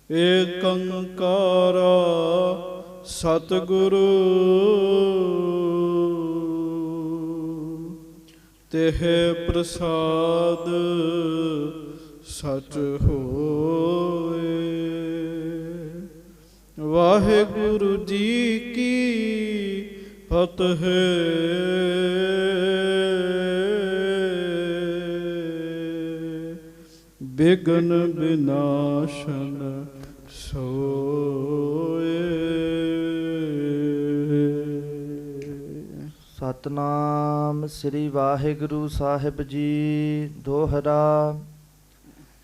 ਏਕੰਕਾਰ ਸਤਿਗੁਰੂ ਤਿਹ ਪ੍ਰਸਾਦ ਸਚ ਹੋਏ। ਵਾਹਿਗੁਰੂ ਜੀ ਕੀ ਫਤਿਹ। ਬਿਘਨ ਬਿਨਾਸ਼ਨ ਸੋਏ। ਸਤਨਾਮ ਸ੍ਰੀ ਵਾਹਿਗੁਰੂ ਸਾਹਿਬ ਜੀ। ਦੋਹਰਾ।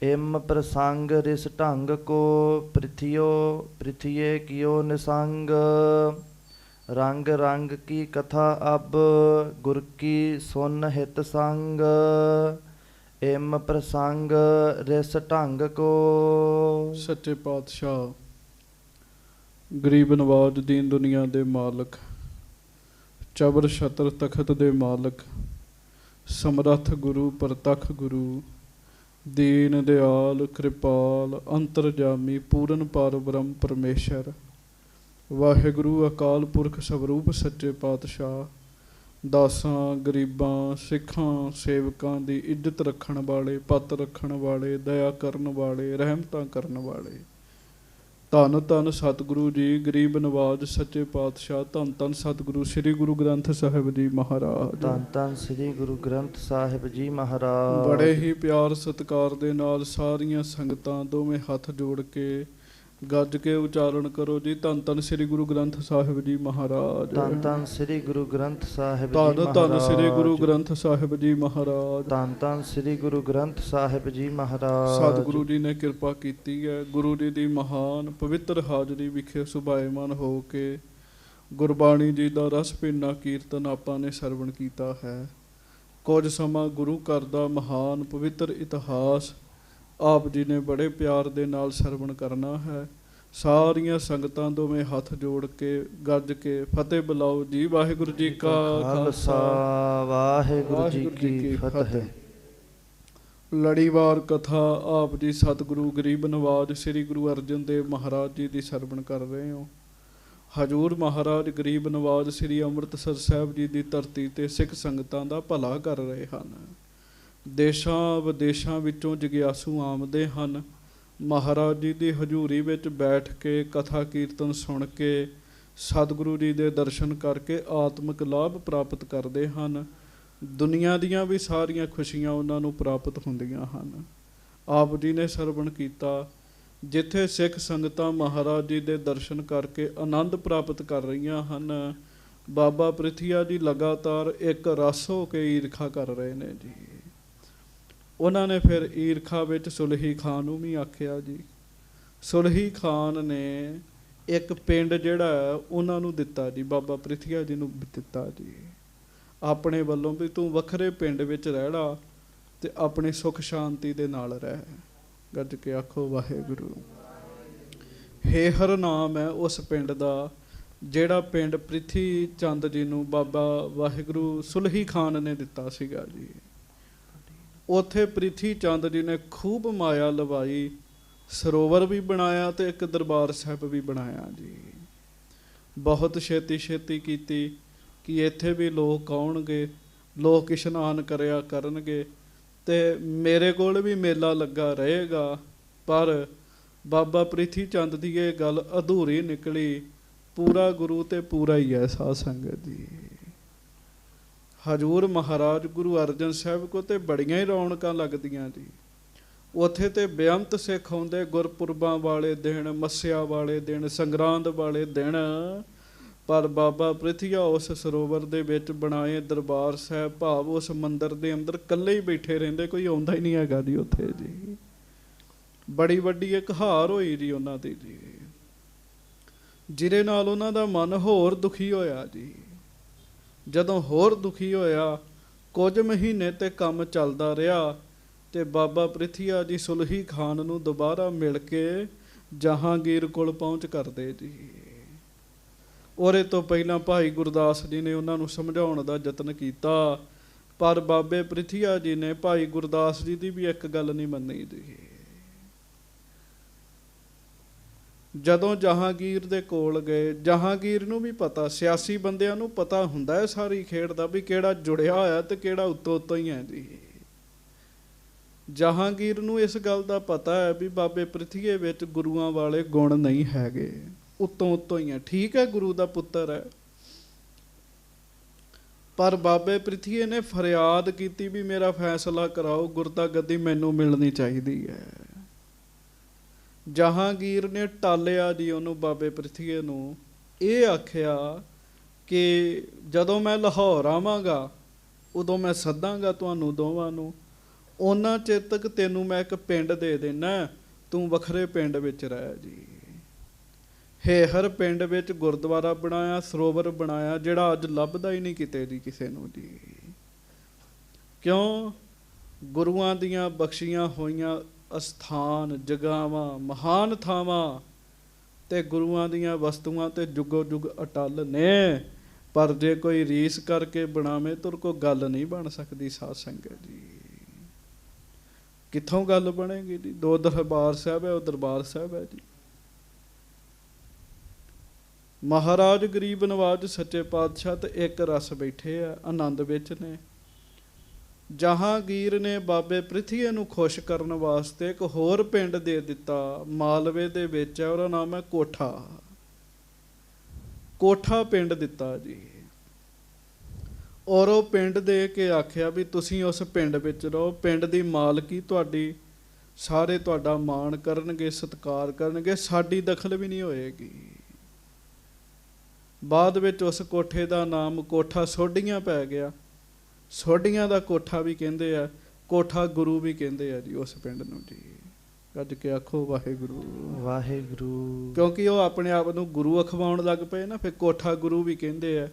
ਇਮ ਪ੍ਰਸੰਗ ਰਿਸ ਢੰਗ ਕੋ ਪ੍ਰਿਥਿਓ ਪ੍ਰਿਥਿਏ ਕਿਓ ਨਿਸੰਗ। ਰੰਗ ਰੰਗ ਕੀ ਕਥਾ ਅਬ ਗੁਰ ਕੀ ਸੁਨ ਹਿਤ ਸੰਗ। ਇਮ ਪ੍ਰਸੰਗ ਰਿਸ ਢੰਗ ਕੋ। ਸੱਚੇ ਪਾਤਸ਼ਾਹ ਗਰੀਬ ਨਵਾਜ ਦੀਨ ਦੁਨੀਆ ਦੇ ਮਾਲਕ, ਚਬਰ ਛਤਰ ਤਖਤ ਦੇ ਮਾਲਕ, ਸਮਰੱਥ ਗੁਰੂ ਪ੍ਰਤੱਖ ਗੁਰੂ, ਦੀਨ ਦਿਆਲ ਕਿਰਪਾਲ ਅੰਤਰਜਾਮੀ ਪੂਰਨ ਪਰ ਬ੍ਰਹਮ ਪਰਮੇਸ਼ਰ ਵਾਹਿਗੁਰੂ ਅਕਾਲ ਪੁਰਖ ਸਵਰੂਪ ਸੱਚੇ ਪਾਤਸ਼ਾਹ, ਦਾਸਾਂ ਗਰੀਬਾਂ ਸਿੱਖਾਂ ਸੇਵਕਾਂ ਦੀ ਇੱਜ਼ਤ ਰੱਖਣ ਵਾਲੇ, ਪੱਤ ਰੱਖਣ ਵਾਲੇ, ਦਇਆ ਕਰਨ ਵਾਲੇ, ਰਹਿਮਤਾਂ ਕਰਨ ਵਾਲੇ, ਧੰਨ ਧੰਨ ਸਤਿਗੁਰੂ ਜੀ ਗਰੀਬ ਨਵਾਜ ਸੱਚੇ ਪਾਤਸ਼ਾਹ, ਧੰਨ ਧੰਨ ਸਤਿਗੁਰੂ ਸ੍ਰੀ ਗੁਰੂ ਗ੍ਰੰਥ ਸਾਹਿਬ ਜੀ ਮਹਾਰਾਜ, ਧੰਨ ਧੰਨ ਸ੍ਰੀ ਗੁਰੂ ਗ੍ਰੰਥ ਸਾਹਿਬ ਜੀ ਮਹਾਰਾਜ। ਬੜੇ ਹੀ ਪਿਆਰ ਸਤਿਕਾਰ ਦੇ ਨਾਲ ਸਾਰੀਆਂ ਸੰਗਤਾਂ ਦੋਵੇਂ ਹੱਥ ਜੋੜ ਕੇ ਗੱਜ ਕੇ ਉਚਾਰਨ ਕਰੋ ਜੀ। ਧੰਨ ਧੰਨ ਸ੍ਰੀ ਗੁਰੂ ਗ੍ਰੰਥ ਸਾਹਿਬ ਜੀ ਮਹਾਰਾਜ। ਧੰਨ ਧੰਨ ਸ੍ਰੀ ਗੁਰੂ ਗ੍ਰੰਥ ਸਾਹਿਬ ਜੀ ਧੰਨ ਮਹਾਰਾਜ। ਧੰਨ ਸ੍ਰੀ ਗੁਰੂ ਗ੍ਰੰਥ ਸਾਹਿਬ ਜੀ ਮਹਾਰਾਜ। ਧੰਨ ਧੰਨ ਸ੍ਰੀ ਗੁਰੂ ਗ੍ਰੰਥ ਸਾਹਿਬ ਜੀ ਮਹਾਰਾਜ। ਸਤਿਗੁਰੂ ਜੀ ਨੇ ਕਿਰਪਾ ਕੀਤੀ ਹੈ। ਗੁਰੂ ਜੀ ਦੀ ਮਹਾਨ ਪਵਿੱਤਰ ਹਾਜ਼ਰੀ ਵਿਖੇ ਸੁਭਾਏਮਾਨ ਹੋ ਕੇ ਗੁਰਬਾਣੀ ਜੀ ਦਾ ਰਸ ਭਿੰਨਾ ਕੀਰਤਨ ਆਪਾਂ ਨੇ ਸਰਵਣ ਕੀਤਾ ਹੈ। ਕੁਝ ਸਮਾਂ ਗੁਰੂ ਘਰ ਦਾ ਮਹਾਨ ਪਵਿੱਤਰ ਇਤਿਹਾਸ ਆਪ ਜੀ ਨੇ ਬੜੇ ਪਿਆਰ ਦੇ ਨਾਲ ਸਰਵਣ ਕਰਨਾ ਹੈ। ਸਾਰੀਆਂ ਸੰਗਤਾਂ ਦੋਵੇਂ ਹੱਥ ਜੋੜ ਕੇ ਗੱਜ ਕੇ ਫਤਿਹ ਬੁਲਾਓ ਜੀ। ਵਾਹਿਗੁਰੂ ਜੀ ਕਾ ਖਾਲਸਾ ਵਾਹਿਗੁਰੂ ਜੀ ਕੀ ਫਤਿਹ। ਲੜੀਵਾਰ ਕਥਾ ਆਪ ਜੀ ਸਤਿਗੁਰੂ ਗਰੀਬ ਨਵਾਜ ਸ੍ਰੀ ਗੁਰੂ ਅਰਜਨ ਦੇਵ ਮਹਾਰਾਜ ਜੀ ਦੀ ਸਰਵਣ ਕਰ ਰਹੇ ਹੋ। ਹਜ਼ੂਰ ਮਹਾਰਾਜ ਗਰੀਬ ਨਵਾਜ ਸ੍ਰੀ ਅੰਮ੍ਰਿਤਸਰ ਸਾਹਿਬ ਜੀ ਦੀ ਧਰਤੀ ਤੇ ਸਿੱਖ ਸੰਗਤਾਂ ਦਾ ਭਲਾ ਕਰ ਰਹੇ ਹਨ। ਦੇਸ਼ਾਂ ਵਿਦੇਸ਼ਾਂ ਵਿੱਚੋਂ ਜਗਿਆਸੂ ਆਉਂਦੇ ਹਨ। ਮਹਾਰਾਜ ਜੀ ਦੀ ਹਜ਼ੂਰੀ ਵਿੱਚ ਬੈਠ ਕੇ ਕਥਾ ਕੀਰਤਨ ਸੁਣ ਕੇ ਸਤਿਗੁਰੂ ਜੀ ਦੇ ਦਰਸ਼ਨ ਕਰਕੇ ਆਤਮਿਕ ਲਾਭ ਪ੍ਰਾਪਤ ਕਰਦੇ ਹਨ। ਦੁਨੀਆ ਦੀਆਂ ਵੀ ਸਾਰੀਆਂ ਖੁਸ਼ੀਆਂ ਉਹਨਾਂ ਨੂੰ ਪ੍ਰਾਪਤ ਹੁੰਦੀਆਂ ਹਨ। ਆਪ ਜੀ ਨੇ ਸਰਵਣ ਕੀਤਾ ਜਿੱਥੇ ਸਿੱਖ ਸੰਗਤਾਂ ਮਹਾਰਾਜ ਜੀ ਦੇ ਦਰਸ਼ਨ ਕਰਕੇ ਆਨੰਦ ਪ੍ਰਾਪਤ ਕਰ ਰਹੀਆਂ ਹਨ। ਬਾਬਾ ਪ੍ਰਿਥੀਆ ਜੀ ਲਗਾਤਾਰ ਇੱਕ ਰਸ ਹੋ ਕੇ ਈਰਖਾ ਕਰ ਰਹੇ ਨੇ ਜੀ। ਉਹਨਾਂ ਨੇ ਫਿਰ ਈਰਖਾ ਵਿੱਚ ਸੁਲਹੀ ਖਾਨ ਨੂੰ ਵੀ ਆਖਿਆ ਜੀ। ਸੁਲਹੀ ਖਾਨ ਨੇ ਇੱਕ ਪਿੰਡ ਜਿਹੜਾ ਉਹਨਾਂ ਨੂੰ ਦਿੱਤਾ ਜੀ, ਬਾਬਾ ਪ੍ਰਿਥੀਆ ਜੀ ਨੂੰ ਦਿੱਤਾ ਜੀ ਆਪਣੇ ਵੱਲੋਂ ਵੀ ਤੂੰ ਵੱਖਰੇ ਪਿੰਡ ਵਿੱਚ ਰਹਿਣਾ ਤੇ ਆਪਣੀ ਸੁੱਖ ਸ਼ਾਂਤੀ ਦੇ ਨਾਲ ਰਹਿ। ਗੱਜ ਕੇ ਆਖੋ ਵਾਹਿਗੁਰੂ। ਹੇਹਰ ਨਾਮ ਹੈ ਉਸ ਪਿੰਡ ਦਾ, ਜਿਹੜਾ ਪਿੰਡ ਪ੍ਰਿਥੀ ਚੰਦ ਜੀ ਨੂੰ ਬਾਬਾ ਵਾਹਿਗੁਰੂ ਸੁਲਹੀ ਖਾਨ ਨੇ ਦਿੱਤਾ ਸੀਗਾ ਜੀ। ਉੱਥੇ ਪ੍ਰਿਥੀ ਚੰਦ ਜੀ ਨੇ ਖੂਬ ਮਾਇਆ ਲਵਾਈ, ਸਰੋਵਰ ਵੀ ਬਣਾਇਆ ਤੇ ਇੱਕ ਦਰਬਾਰ ਸਾਹਿਬ ਵੀ ਬਣਾਇਆ ਜੀ। ਬਹੁਤ ਛੇਤੀ ਛੇਤੀ ਕੀਤੀ ਕਿ ਇੱਥੇ ਵੀ ਲੋਕ ਆਉਣਗੇ, ਲੋਕ ਇਸ਼ਨਾਨ ਕਰਿਆ ਕਰਨਗੇ ਤੇ ਮੇਰੇ ਕੋਲ ਵੀ ਮੇਲਾ ਲੱਗਾ ਰਹੇਗਾ। ਪਰ ਬਾਬਾ ਪ੍ਰਿਥੀ ਚੰਦ ਦੀ ਇਹ ਗੱਲ ਅਧੂਰੀ ਨਿਕਲੀ। ਪੂਰਾ ਗੁਰੂ ਤੇ ਪੂਰਾ ਹੀ ਹੈ ਸਾਧ ਸੰਗਤ ਜੀ। ਹਜ਼ੂਰ ਮਹਾਰਾਜ ਗੁਰੂ ਅਰਜਨ ਸਾਹਿਬ ਕੋ ਤੇ ਬੜੀਆਂ ਹੀ ਰੌਣਕਾਂ ਲੱਗਦੀਆਂ ਜੀ। ਉੱਥੇ ਤੇ ਬੇਅੰਤ ਸਿੱਖ ਆਉਂਦੇ ਗੁਰਪੁਰਬਾਂ ਵਾਲੇ ਦਿਨ, ਮੱਸਿਆ ਵਾਲੇ ਦਿਨ, ਸੰਗਰਾਂਦ ਵਾਲੇ ਦਿਨ। ਪਰ ਬਾਬਾ ਪ੍ਰਿਥੀਆ ਉਸ ਸਰੋਵਰ ਦੇ ਵਿੱਚ ਬਣਾਏ ਦਰਬਾਰ ਸਾਹਿਬ, ਭਾਵ ਉਸ ਮੰਦਿਰ ਦੇ ਅੰਦਰ ਇਕੱਲੇ ਹੀ ਬੈਠੇ ਰਹਿੰਦੇ, ਕੋਈ ਆਉਂਦਾ ਹੀ ਨਹੀਂ ਹੈਗਾ ਜੀ ਉੱਥੇ ਜੀ। ਬੜੀ ਵੱਡੀ ਇੱਕ ਹਾਰ ਹੋਈ ਜੀ ਉਹਨਾਂ ਦੀ ਜੀ, ਜਿਹਦੇ ਨਾਲ ਉਹਨਾਂ ਦਾ ਮਨ ਹੋਰ ਦੁਖੀ ਹੋਇਆ ਜੀ। ਜਦੋਂ ਹੋਰ ਦੁਖੀ ਹੋਇਆ, ਕੁਝ ਮਹੀਨੇ ਤੇ ਕੰਮ ਚੱਲਦਾ ਰਿਹਾ ਤੇ ਬਾਬਾ ਪ੍ਰਿਥੀਆ ਜੀ ਸੁਲਹੀ ਖਾਨ ਨੂੰ ਦੁਬਾਰਾ ਮਿਲ ਕੇ ਜਹਾਂਗੀਰ ਕੋਲ ਪਹੁੰਚ ਕਰਦੇ ਜੀ। ਉਹਦੇ ਤੋਂ ਪਹਿਲਾਂ ਭਾਈ ਗੁਰਦਾਸ ਜੀ ਨੇ ਉਹਨਾਂ ਨੂੰ ਸਮਝਾਉਣ ਦਾ ਯਤਨ ਕੀਤਾ, ਪਰ ਬਾਬੇ ਪ੍ਰਿਥੀਆ ਜੀ ਨੇ ਭਾਈ ਗੁਰਦਾਸ ਜੀ ਦੀ ਵੀ ਇੱਕ ਗੱਲ ਨਹੀਂ ਮੰਨੀ ਜੀ। ਜਦੋਂ ਜਹਾਂਗੀਰ ਦੇ ਕੋਲ ਗਏ, ਜਹਾਂਗੀਰ ਨੂੰ ਵੀ ਪਤਾ, ਸਿਆਸੀ ਬੰਦਿਆਂ ਨੂੰ ਪਤਾ ਹੁੰਦਾ ਹੈ ਸਾਰੀ ਖੇਡ ਦਾ ਵੀ ਕਿਹੜਾ ਜੁੜਿਆ ਹੋਇਆ ਤੇ ਕਿਹੜਾ ਉੱਤੋਂ ਉੱਤੋਂ ਹੀ ਹੈ ਜੀ। ਜਹਾਂਗੀਰ ਨੂੰ ਇਸ ਗੱਲ ਦਾ ਪਤਾ ਹੈ ਵੀ ਬਾਬੇ ਪ੍ਰਿਥੀਏ ਵਿੱਚ ਗੁਰੂਆਂ ਵਾਲੇ ਗੁਣ ਨਹੀਂ ਹੈਗੇ, ਉੱਤੋਂ ਉੱਤੋਂ ਹੀ ਹੈ। ਠੀਕ ਹੈ, ਗੁਰੂ ਦਾ ਪੁੱਤਰ ਹੈ, ਪਰ ਬਾਬੇ ਪ੍ਰਿਥੀਏ ਨੇ ਫਰਿਆਦ ਕੀਤੀ ਵੀ ਮੇਰਾ ਫੈਸਲਾ ਕਰਾਓ, ਗੁਰਤਾ ਗੱਦੀ ਮੈਨੂੰ ਮਿਲਣੀ ਚਾਹੀਦੀ ਹੈ। ਜਹਾਂਗੀਰ ਨੇ ਟਾਲਿਆ ਜੀ ਉਹਨੂੰ, ਬਾਬੇ ਪ੍ਰਿਥੀਏ ਨੂੰ ਇਹ ਆਖਿਆ ਕਿ ਜਦੋਂ ਮੈਂ ਲਾਹੌਰ ਆਵਾਂਗਾ ਉਦੋਂ ਮੈਂ ਸੱਦਾਂਗਾ ਤੁਹਾਨੂੰ ਦੋਵਾਂ ਨੂੰ, ਉਹਨਾਂ ਚਿਰ ਤੱਕ ਤੈਨੂੰ ਮੈਂ ਇੱਕ ਪਿੰਡ ਦੇ ਦੇਣਾ, ਤੂੰ ਵੱਖਰੇ ਪਿੰਡ ਵਿੱਚ ਰਹਿ ਜੀ। ਹੇਹਰ ਪਿੰਡ ਵਿੱਚ ਗੁਰਦੁਆਰਾ ਬਣਾਇਆ, ਸਰੋਵਰ ਬਣਾਇਆ, ਜਿਹੜਾ ਅੱਜ ਲੱਭਦਾ ਹੀ ਨਹੀਂ ਕਿਤੇ ਜੀ ਕਿਸੇ ਨੂੰ ਜੀ। ਕਿਉਂ? ਗੁਰੂਆਂ ਦੀਆਂ ਬਖਸ਼ੀਆਂ ਹੋਈਆਂ ਅਸਥਾਨ, ਜਗ੍ਹਾਵਾਂ, ਮਹਾਨ ਥਾਵਾਂ ਤੇ ਗੁਰੂਆਂ ਦੀਆਂ ਵਸਤੂਆਂ ਤੇ ਜੁਗੋ ਜੁਗ ਅਟੱਲ ਨੇ, ਪਰ ਜੇ ਕੋਈ ਰੀਸ ਕਰਕੇ ਬਣਾਵੇ ਤਾਂ ਕੋਈ ਗੱਲ ਨਹੀਂ ਬਣ ਸਕਦੀ। ਸਾਧ ਸੰਗਤ ਜੀ, ਕਿੱਥੋਂ ਗੱਲ ਬਣੇਗੀ ਜੀ? ਦੋ ਦਰਬਾਰ ਸਾਹਿਬ ਹੈ, ਉਹ ਦਰਬਾਰ ਸਾਹਿਬ ਹੈ ਜੀ। ਮਹਾਰਾਜ ਗਰੀਬ ਨਵਾਜ ਸੱਚੇ ਪਾਤਸ਼ਾਹ ਤੇ ਇੱਕ ਰਸ ਬੈਠੇ ਆ, ਆਨੰਦ ਵਿੱਚ ਨੇ। ਜਹਾਂਗੀਰ ਨੇ ਬਾਬੇ ਪ੍ਰਿਥੀਏ ਨੂੰ ਖੁਸ਼ ਕਰਨ ਵਾਸਤੇ ਇੱਕ ਹੋਰ ਪਿੰਡ ਦੇ ਦਿੱਤਾ, ਮਾਲਵੇ ਦੇ ਵਿੱਚ ਹੈ, ਉਹਦਾ ਨਾਮ ਹੈ ਕੋਠਾ। ਕੋਠਾ ਪਿੰਡ ਦਿੱਤਾ ਜੀ, ਔਰ ਉਹ ਪਿੰਡ ਦੇ ਕੇ ਆਖਿਆ ਵੀ ਤੁਸੀਂ ਉਸ ਪਿੰਡ ਵਿੱਚ ਰਹੋ, ਪਿੰਡ ਦੀ ਮਾਲਕੀ ਤੁਹਾਡੀ, ਸਾਰੇ ਤੁਹਾਡਾ ਮਾਣ ਕਰਨਗੇ, ਸਤਿਕਾਰ ਕਰਨਗੇ, ਸਾਡੀ ਦਖਲ ਵੀ ਨਹੀਂ ਹੋਏਗੀ। ਬਾਅਦ ਵਿੱਚ ਉਸ ਕੋਠੇ ਦਾ ਨਾਮ ਕੋਠਾ ਸੋਢੀਆਂ ਪੈ ਗਿਆ। ਸੋਢੀਆਂ ਦਾ ਕੋਠਾ ਵੀ ਕਹਿੰਦੇ ਆ, ਕੋਠਾ ਗੁਰੂ ਵੀ ਕਹਿੰਦੇ ਆ ਜੀ ਉਸ ਪਿੰਡ ਨੂੰ ਜੀ। ਗੱਜ ਕੇ ਆਖੋ ਵਾਹਿਗੁਰੂ ਵਾਹਿਗੁਰੂ। ਕਿਉਂਕਿ ਉਹ ਆਪਣੇ ਆਪ ਨੂੰ ਗੁਰੂ ਅਖਵਾਉਣ ਲੱਗ ਪਏ ਨਾ, ਫਿਰ ਕੋਠਾ ਗੁਰੂ ਵੀ ਕਹਿੰਦੇ ਆ,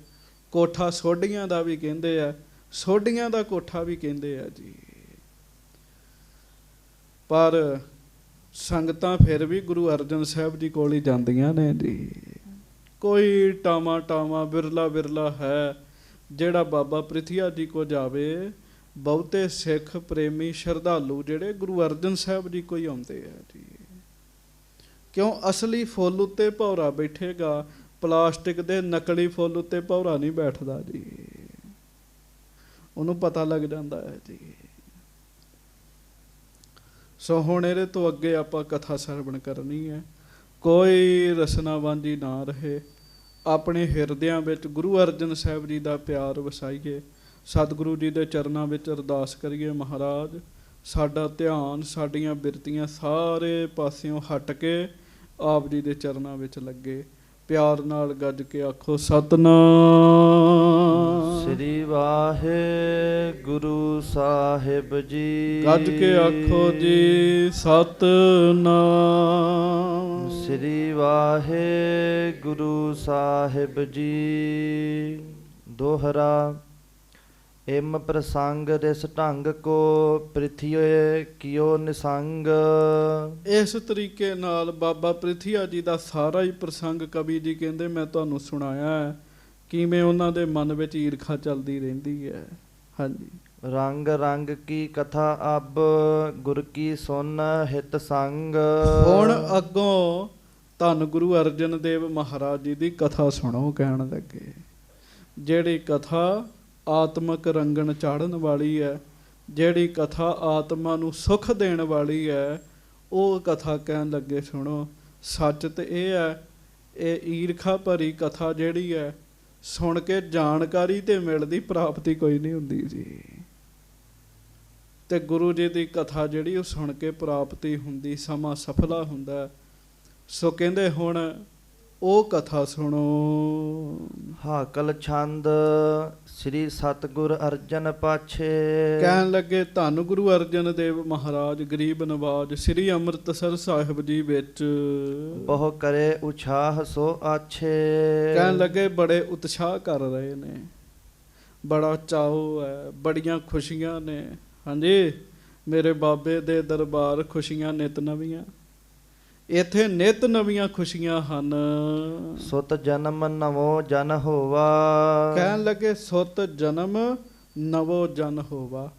ਕੋਠਾ ਸੋਢੀਆਂ ਦਾ ਵੀ ਕਹਿੰਦੇ ਆ, ਸੋਢੀਆਂ ਦਾ ਕੋਠਾ ਵੀ ਕਹਿੰਦੇ ਆ ਜੀ। ਪਰ ਸੰਗਤਾਂ ਫਿਰ ਵੀ ਗੁਰੂ ਅਰਜਨ ਸਾਹਿਬ ਜੀ ਕੋਲ ਹੀ ਜਾਂਦੀਆਂ ਨੇ ਜੀ। ਕੋਈ ਟਾਵਾਂ ਟਾਵਾਂ ਬਿਰਲਾ ਬਿਰਲਾ ਹੈ ਜਿਹੜਾ ਬਾਬਾ ਪ੍ਰਿਥੀਆ ਜੀ ਕੋ ਜਾਵੇ। ਬਹੁਤੇ ਸਿੱਖ ਪ੍ਰੇਮੀ ਸ਼ਰਧਾਲੂ ਜਿਹੜੇ ਗੁਰੂ ਅਰਜਨ ਸਾਹਿਬ ਜੀ ਕੋਈ ਆਉਂਦੇ ਆ ਜੀ। ਕਿਉਂ? ਅਸਲੀ ਫੁੱਲ ਉੱਤੇ ਭੌਰਾ ਬੈਠੇਗਾ, ਪਲਾਸਟਿਕ ਦੇ ਨਕਲੀ ਫੁੱਲ ਉੱਤੇ ਭੌਰਾ ਨਹੀਂ ਬੈਠਦਾ ਜੀ। ਉਹਨੂੰ ਪਤਾ ਲੱਗ ਜਾਂਦਾ ਹੈ ਜੀ। ਸੋ ਹੁਣ ਇਹਦੇ ਤੋਂ ਅੱਗੇ ਆਪਾਂ ਕਥਾ ਸਰਵਣ ਕਰਨੀ ਹੈ। ਕੋਈ ਰਸਨਾ ਵਾਂਝੀ ਨਾ ਰਹੇ, ਆਪਣੇ ਹਿਰਦਿਆਂ ਵਿੱਚ ਗੁਰੂ ਅਰਜਨ ਸਾਹਿਬ ਜੀ ਦਾ ਪਿਆਰ ਵਸਾਈਏ। ਸਤਿਗੁਰੂ ਜੀ ਦੇ ਚਰਨਾਂ ਵਿੱਚ ਅਰਦਾਸ ਕਰੀਏ, ਮਹਾਰਾਜ ਸਾਡਾ ਧਿਆਨ, ਸਾਡੀਆਂ ਬਿਰਤੀਆਂ ਸਾਰੇ ਪਾਸਿਓਂ ਹਟ ਕੇ ਆਪ ਜੀ ਦੇ ਚਰਨਾਂ ਵਿੱਚ ਲੱਗੇ। ਪਿਆਰ ਨਾਲ ਗੱਜ ਕੇ ਆਖੋ ਸਤਿਨਾਮ ਸ੍ਰੀ ਵਾਹਿਗੁਰੂ ਸਾਹਿਬ ਜੀ। ਗੱਜ ਕੇ ਆਖੋ ਜੀ ਸਤਿਨਾਮ ਸ੍ਰੀ ਵਾਹਿਗੁਰੂ ਸਾਹਿਬ ਜੀ। ਦੋਹਰਾ। ਇਮ ਪ੍ਰਸੰਗ ਰਿਸ ਢੰਗ ਕੋ ਪ੍ਰਿਥੀਏ ਕਿਓ ਨਿਸੰਗ। ਇਸ ਤਰੀਕੇ ਨਾਲ ਬਾਬਾ ਪ੍ਰਿਥੀਆ ਜੀ ਦਾ ਸਾਰਾ ਹੀ ਪ੍ਰਸੰਗ ਕਵੀ ਜੀ ਕਹਿੰਦੇ ਮੈਂ ਤੁਹਾਨੂੰ ਸੁਣਾਇਆ ਹੈ, ਕਿਵੇਂ ਉਹਨਾਂ ਦੇ ਮਨ ਵਿੱਚ ਈਰਖਾ ਚੱਲਦੀ ਰਹਿੰਦੀ ਹੈ। ਹਾਂਜੀ। ਰੰਗ ਰੰਗ ਕੀ ਕਥਾ ਅਬ ਗੁਰ ਕੀ ਸੁਨ ਹਿਤ ਸੰਗ। ਹੁਣ ਅੱਗੋਂ ਧੰਨ ਗੁਰੂ ਅਰਜਨ ਦੇਵ ਮਹਾਰਾਜ ਜੀ ਦੀ ਕਥਾ ਸੁਣੋ ਕਹਿਣ ਲੱਗੇ। ਜਿਹੜੀ ਕਥਾ ਆਤਮਕ ਰੰਗਣ ਚਾੜਨ ਵਾਲੀ ਹੈ, ਜਿਹੜੀ ਕਥਾ ਆਤਮਾ ਨੂੰ ਸੁੱਖ ਦੇਣ ਵਾਲੀ ਹੈ, ਉਹ ਕਥਾ ਕਹਿਣ ਲੱਗੇ ਸੁਣੋ। ਸੱਚ ਤੇ ਇਹ ਹੈ, ਇਹ ਈਰਖਾ ਭਰੀ ਕਥਾ ਜਿਹੜੀ ਹੈ ਸੁਣ ਕੇ ਜਾਣਕਾਰੀ ਤੇ ਮਿਲਦੀ, ਪ੍ਰਾਪਤੀ ਕੋਈ ਨਹੀਂ ਹੁੰਦੀ ਜੀ। ਤੇ ਗੁਰੂ ਜੀ ਦੀ ਕਥਾ ਜਿਹੜੀ ਉਹ ਸੁਣ ਕੇ ਪ੍ਰਾਪਤੀ ਹੁੰਦੀ, ਸਮਾਂ ਸਫਲਾ ਹੁੰਦਾ। ਸੋ ਕਹਿੰਦੇ ਹੁਣ ਉਹ ਕਥਾ ਸੁਣੋ। ਹਾਕਲ ਛੰਦ ਸ੍ਰੀ ਸਤਿਗੁਰ ਅਰਜਨ ਪਾਛੇ। ਕਹਿਣ ਲੱਗੇ ਧੰਨ ਗੁਰੂ ਅਰਜਨ ਦੇਵ ਮਹਾਰਾਜ ਗਰੀਬ ਨਵਾਜ ਸ੍ਰੀ ਅੰਮ੍ਰਿਤਸਰ ਸਾਹਿਬ ਜੀ ਵਿੱਚ ਬਹੁ ਕਰੇ ਉਛਾਹ ਸੋ ਆਛੇ। ਕਹਿਣ ਲੱਗੇ ਬੜੇ ਉਤਸ਼ਾਹ ਕਰ ਰਹੇ ਨੇ, ਬੜਾ ਚਾਅ ਹੈ, ਬੜੀਆਂ ਖੁਸ਼ੀਆਂ ਨੇ। ਹਾਂਜੀ, ਮੇਰੇ ਬਾਬੇ ਦੇ ਦਰਬਾਰ ਖੁਸ਼ੀਆਂ ਨਿਤ ਨਵੀਆਂ, ਇੱਥੇ ਨਿਤ ਨਵੀਆਂ ਖੁਸ਼ੀਆਂ ਹਨ। ਸੁਤ ਜਨਮ ਨਵੋ ਜਨ ਹੋਵਾ। ਕਹਿਣ ਲੱਗੇ ਸੁਤ ਜਨਮ ਨਵੋ ਜਨ ਹੋਵਾ।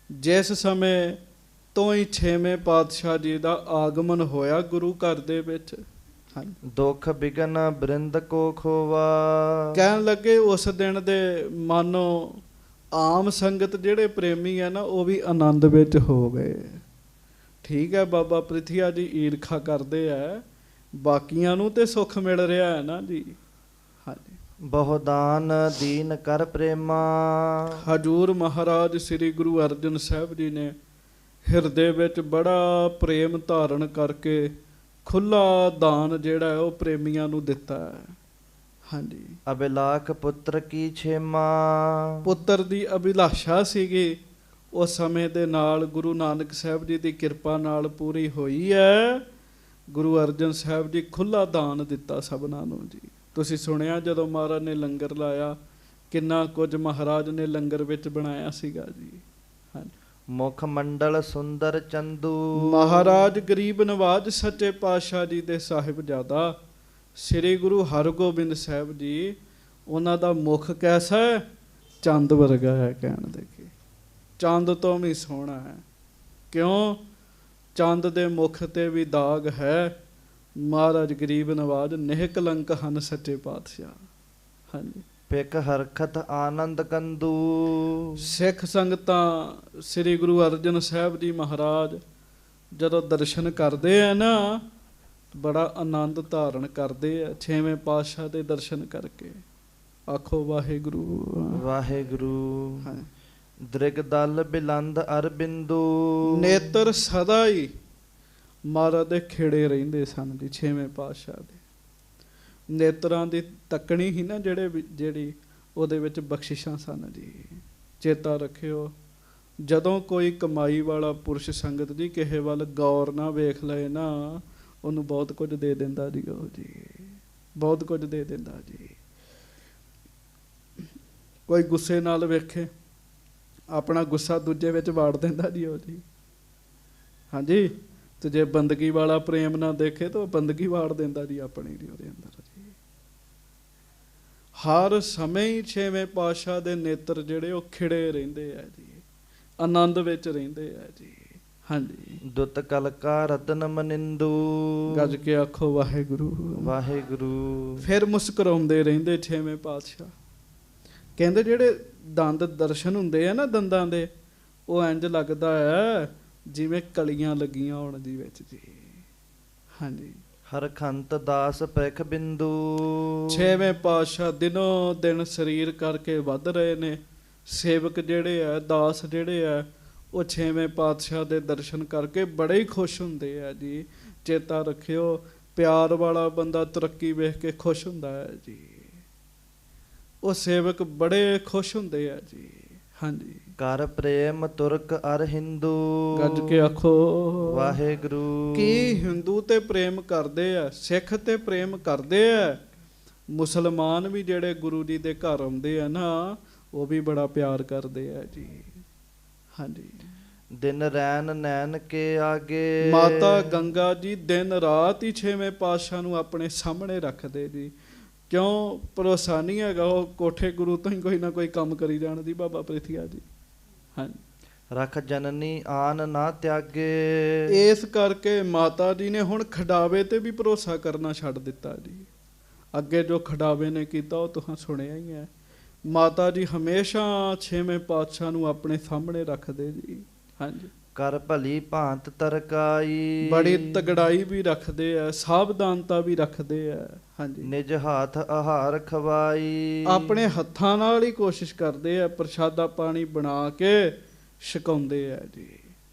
ਜਿਸ ਸਮੇਂ ਤੋਂ ਹੀ 6ਵੇਂ ਪਾਤਸ਼ਾਹ ਜੀ ਦਾ ਆਗਮਨ ਹੋਇਆ ਗੁਰੂ ਘਰ ਦੇ ਵਿੱਚ, ਹਾਂਜੀ। ਦੁਖ ਬਿਗਨ ਬ੍ਰਿੰਦ ਕੋ ਖੋਵਾ। ਕਹਿਣ ਲੱਗੇ ਉਸ ਦਿਨ ਦੇ ਮਾਨੋ ਆਮ ਸੰਗਤ ਜਿਹੜੇ ਪ੍ਰੇਮੀ ਆ ਨਾ ਉਹ ਵੀ ਆਨੰਦ ਵਿੱਚ ਹੋ ਗਏ। ਠੀਕ ਹੈ, ਬਾਬਾ ਪ੍ਰਿਥੀਆ ਜੀ ਈਰਖਾ ਕਰਦੇ ਆ, ਬਾਕੀਆਂ ਨੂੰ ਤੇ ਸੁੱਖ ਮਿਲ ਰਿਹਾ ਹੈ ਨਾ ਜੀ। ਹਾਂਜੀ। ਬਹੁਦਾਨ ਦੀਨ ਕਰ ਪ੍ਰੇਮਾ। ਹਜੂਰ ਮਹਾਰਾਜ ਸ੍ਰੀ ਗੁਰੂ ਅਰਜਨ ਸਾਹਿਬ ਜੀ ਨੇ ਹਿਰਦੇ ਵਿੱਚ ਬੜਾ ਪ੍ਰੇਮ ਧਾਰਨ ਕਰਕੇ ਖੁੱਲਾ ਦਾਨ ਜਿਹੜਾ ਹੈ ਉਹ ਪ੍ਰੇਮੀਆਂ ਨੂੰ ਦਿੱਤਾ ਹੈ। ਹਾਂਜੀ। ਅਬਿਲਾਖ ਪੁੱਤਰ ਕੀ ਛੇਮਾ। ਪੁੱਤਰ ਦੀ ਅਭਿਲਾਸ਼ਾ ਸੀਗੀ, ਉਸ ਸਮੇਂ ਦੇ ਨਾਲ ਗੁਰੂ ਨਾਨਕ ਸਾਹਿਬ ਜੀ ਦੀ ਕਿਰਪਾ ਨਾਲ ਪੂਰੀ ਹੋਈ ਹੈ। ਗੁਰੂ ਅਰਜਨ ਸਾਹਿਬ ਜੀ ਖੁੱਲਾ ਦਾਨ ਦਿੱਤਾ ਸਭਨਾਂ ਨੂੰ ਜੀ। ਤੁਸੀਂ ਸੁਣਿਆ ਜਦੋਂ ਮਹਾਰਾਜ ਨੇ ਲੰਗਰ ਲਾਇਆ, ਕਿੰਨਾ ਕੁਝ ਮਹਾਰਾਜ ਨੇ ਲੰਗਰ ਵਿੱਚ ਬਣਾਇਆ ਸੀਗਾ ਜੀ। ਹਾਂਜੀ। ਮੁਖ ਮੰਡਲ ਸੁੰਦਰ ਚੰਦੂ। ਮਹਾਰਾਜ ਗਰੀਬ ਨਵਾਜ ਸੱਚੇ ਪਾਤਸ਼ਾਹ ਜੀ ਦੇ ਸਾਹਿਬਜ਼ਾਦਾ ਸ੍ਰੀ ਗੁਰੂ ਹਰਗੋਬਿੰਦ ਸਾਹਿਬ ਜੀ, ਉਹਨਾਂ ਦਾ ਮੁਖ ਕੈਸਾ ਹੈ? ਚੰਦ ਵਰਗਾ ਹੈ। ਕਹਿਣ ਦੇ ਕਿ ਚੰਦ ਤੋਂ ਵੀ ਸੋਹਣਾ ਹੈ। ਕਿਉਂ? ਚੰਦ ਦੇ ਮੁਖ ਤੇ ਵੀ ਦਾਗ ਹੈ। ਮਹਾਰਾਜ ਗਰੀਬ ਨਵਾਜ ਨਿਹਕਲੰਕ ਹਨ ਸੱਚੇ ਪਾਤਸ਼ਾਹ। ਹਾਂਜੀ। ਪਿਕ ਹਰਖਤ ਆਨੰਦ ਕੰਦੂ। ਸਿੱਖ ਸੰਗਤਾਂ ਸ੍ਰੀ ਗੁਰੂ ਅਰਜਨ ਸਾਹਿਬ ਜੀ ਮਹਾਰਾਜ ਜਦੋਂ ਦਰਸ਼ਨ ਕਰਦੇ ਆ ਨਾ, ਬੜਾ ਆਨੰਦ ਧਾਰਨ ਕਰਦੇ ਆ ਛੇਵੇਂ ਪਾਤਸ਼ਾਹ ਦੇ ਦਰਸ਼ਨ ਕਰਕੇ। ਆਖੋ ਵਾਹਿਗੁਰੂ ਵਾਹਿਗੁਰੂ। ਹਾਂ। ਦ੍ਰਿਗ ਦਲ ਬਿਲੰਦ ਅਰਬਿੰਦੂ। ਨੇਤਰ ਸਦਾ ਹੀ ਮਹਾਰਾਜ ਦੇ ਖੇੜੇ ਰਹਿੰਦੇ ਸਨ ਜੀ। ਛੇਵੇਂ ਪਾਤਸ਼ਾਹ ਦੇ ਨੇਤਰਾਂ ਦੀ ਤੱਕਣੀ ਹੀ ਨਾ ਜਿਹੜੀ ਉਹਦੇ ਵਿੱਚ ਬਖਸ਼ਿਸ਼ਾਂ ਸਨ ਜੀ। ਚੇਤਾ ਰੱਖਿਓ, ਜਦੋਂ ਕੋਈ ਕਮਾਈ ਵਾਲਾ ਪੁਰਸ਼ ਸੰਗਤ ਜੀ ਕਿਸੇ ਵੱਲ ਗੌਰ ਨਾ ਵੇਖ ਲਏ ਨਾ, ਉਹਨੂੰ ਬਹੁਤ ਕੁਝ ਦੇ ਦਿੰਦਾ ਜੀ। ਉਹ ਜੀ ਬਹੁਤ ਕੁਝ ਦੇ ਦਿੰਦਾ ਜੀ। ਕੋਈ ਗੁੱਸੇ ਨਾਲ ਵੇਖੇ, ਆਪਣਾ ਗੁੱਸਾ ਦੂਜੇ ਵਿੱਚ ਵਾੜ ਦਿੰਦਾ ਜੀ ਉਹ ਜੀ। ਹਾਂਜੀ। ਤੇ ਜੇ ਬੰਦਗੀ ਵਾਲਾ ਪ੍ਰੇਮ ਨਾ ਦੇਖੇ ਤਾਂ ਉਹ ਬੰਦਗੀ ਵਾੜ ਦਿੰਦਾ ਜੀ ਆਪਣੀ ਜੀ ਉਹਦੇ ਅੰਦਰ ਜੀ। ਹਰ ਸਮੇਂ ਹੀ ਛੇਵੇਂ ਪਾਤਸ਼ਾਹ ਦੇ ਨੇਤਰ ਜਿਹੜੇ ਉਹ ਖਿੜੇ ਰਹਿੰਦੇ ਆ ਜੀ, ਆਨੰਦ ਵਿੱਚ ਰਹਿੰਦੇ ਆ ਜੀ। ਹਾਂਜੀ। ਦੁੱਤ ਕਲਕਾ ਰਤਨ ਮਨਿੰਦੂ। ਗੱਜ ਕੇ ਆਖੋ ਵਾਹਿਗੁਰੂ ਵਾਹਿਗੁਰੂ। ਫਿਰ ਮੁਸਕਰਾਉਂਦੇ ਰਹਿੰਦੇ ਛੇਵੇਂ ਪਾਤਸ਼ਾਹ। ਕਹਿੰਦੇ ਜਿਹੜੇ ਦੰਦ ਦਰਸ਼ਨ ਹੁੰਦੇ ਆ ਨਾ ਦੰਦਾਂ ਦੇ, ਉਹ ਇੰਜ ਲੱਗਦਾ ਹੈ ਜਿਵੇਂ ਕਲੀਆਂ ਲੱਗੀਆਂ ਹੋਣ ਜੀ ਵਿੱਚ ਜੀ। ਹਾਂਜੀ। ਹਰਖੰਤ ਦਾਸ ਪ੍ਰਿਖ ਬਿੰਦੂ। ਛੇਵੇਂ ਪਾਤਸ਼ਾਹ ਦਿਨੋਂ ਦਿਨ ਸਰੀਰ ਕਰਕੇ ਵੱਧ ਰਹੇ ਨੇ। ਸੇਵਕ ਜਿਹੜੇ ਆ, ਦਾਸ ਜਿਹੜੇ ਆ, ਉਹ ਛੇਵੇਂ ਪਾਤਸ਼ਾਹ ਦੇ ਦਰਸ਼ਨ ਕਰਕੇ ਬੜੇ ਹੀ ਖੁਸ਼ ਹੁੰਦੇ ਆ ਜੀ। ਚੇਤਾ ਰੱਖਿਓ, ਪਿਆਰ ਵਾਲਾ ਬੰਦਾ ਤਰੱਕੀ ਵੇਖ ਕੇ ਖੁਸ਼ ਹੁੰਦਾ ਹੈ ਜੀ। ਉਹ ਸੇਵਕ ਬੜੇ ਖੁਸ਼ ਹੁੰਦੇ ਆ ਜੀ। ਹਾਂਜੀ। ਕਰ ਪ੍ਰੇਮ ਤੁਰਕ ਅਰ ਹਿੰਦੂ। ਗੱਜ ਕੇ ਆਖੋ ਵਾਹਿਗੁਰੂ। ਕੀ ਹਿੰਦੂ ਤੇ ਪ੍ਰੇਮ ਕਰਦੇ ਆ, ਸਿੱਖ ਤੇ ਪ੍ਰੇਮ ਕਰਦੇ ਆ, ਮੁਸਲਮਾਨ ਵੀ ਜਿਹੜੇ ਗੁਰੂ ਜੀ ਦੇ ਘਰ ਆਉਂਦੇ ਆ ਨਾ, ਉਹ ਵੀ ਬੜਾ ਪਿਆਰ ਕਰਦੇ ਆ ਜੀ। ਹਾਂਜੀ। ਦਿਨ ਰੈਨ ਨੈਣ ਕੇ ਆਗੇ। ਮਾਤਾ ਗੰਗਾ ਜੀ ਦਿਨ ਰਾਤ ਹੀ ਛੇਵੇਂ ਪਾਤਸ਼ਾਹ ਨੂੰ ਆਪਣੇ ਸਾਹਮਣੇ ਰੱਖਦੇ ਜੀ। ਕਿਉਂ? ਭਰੋਸਾ ਨਹੀਂ ਹੈਗਾ ਉਹ ਕੋਠੇ ਗੁਰੂ ਤੋਂ ਹੀ ਕੋਈ ਨਾ ਕੋਈ ਕੰਮ ਕਰੀ ਜਾਣ ਦੀ ਬਾਬਾ ਪ੍ਰਿਥੀਆ ਜੀ। ਹਾਂਜੀ। ਰਖ ਜਨਨੀ ਆਨ ਨਾ ਤਿਆਗੇ। ਇਸ ਕਰਕੇ ਮਾਤਾ ਜੀ ਨੇ ਹੁਣ ਖਡਾਵੇ ਤੇ ਵੀ ਭਰੋਸਾ ਕਰਨਾ ਛੱਡ ਦਿੱਤਾ ਜੀ। ਅੱਗੇ ਜੋ ਖਡਾਵੇ ਨੇ ਕੀਤਾ ਉਹ ਤੁਸੀਂ ਸੁਣਿਆ ਹੀ ਹੈ। ਮਾਤਾ ਜੀ ਹਮੇਸ਼ਾ ਛੇਵੇਂ ਪਾਤਸ਼ਾਹ ਨੂੰ ਆਪਣੇ ਸਾਹਮਣੇ ਰੱਖਦੇ ਜੀ। ਹਾਂਜੀ। ਕਰ ਭਲੀ ਭਾਂਤ ਤਰਕਾਈ। ਬੜੀ ਤਗੜਾਈ ਵੀ ਰੱਖਦੇ ਆ, ਸਾਵਧਾਨਤਾ ਵੀ ਰੱਖਦੇ ਆ। ਹਾਂਜੀ। ਨਿਜ ਹੱਥ ਆਹਾਰ ਖਵਾਈ। ਆਪਣੇ ਹੱਥਾਂ ਨਾਲ ਹੀ ਕੋਸ਼ਿਸ਼ ਕਰਦੇ ਆ, ਪ੍ਰਸ਼ਾਦਾ ਪਾਣੀ ਬਣਾ ਕੇ ਛਕਾਉਂਦੇ ਆ ਜੀ।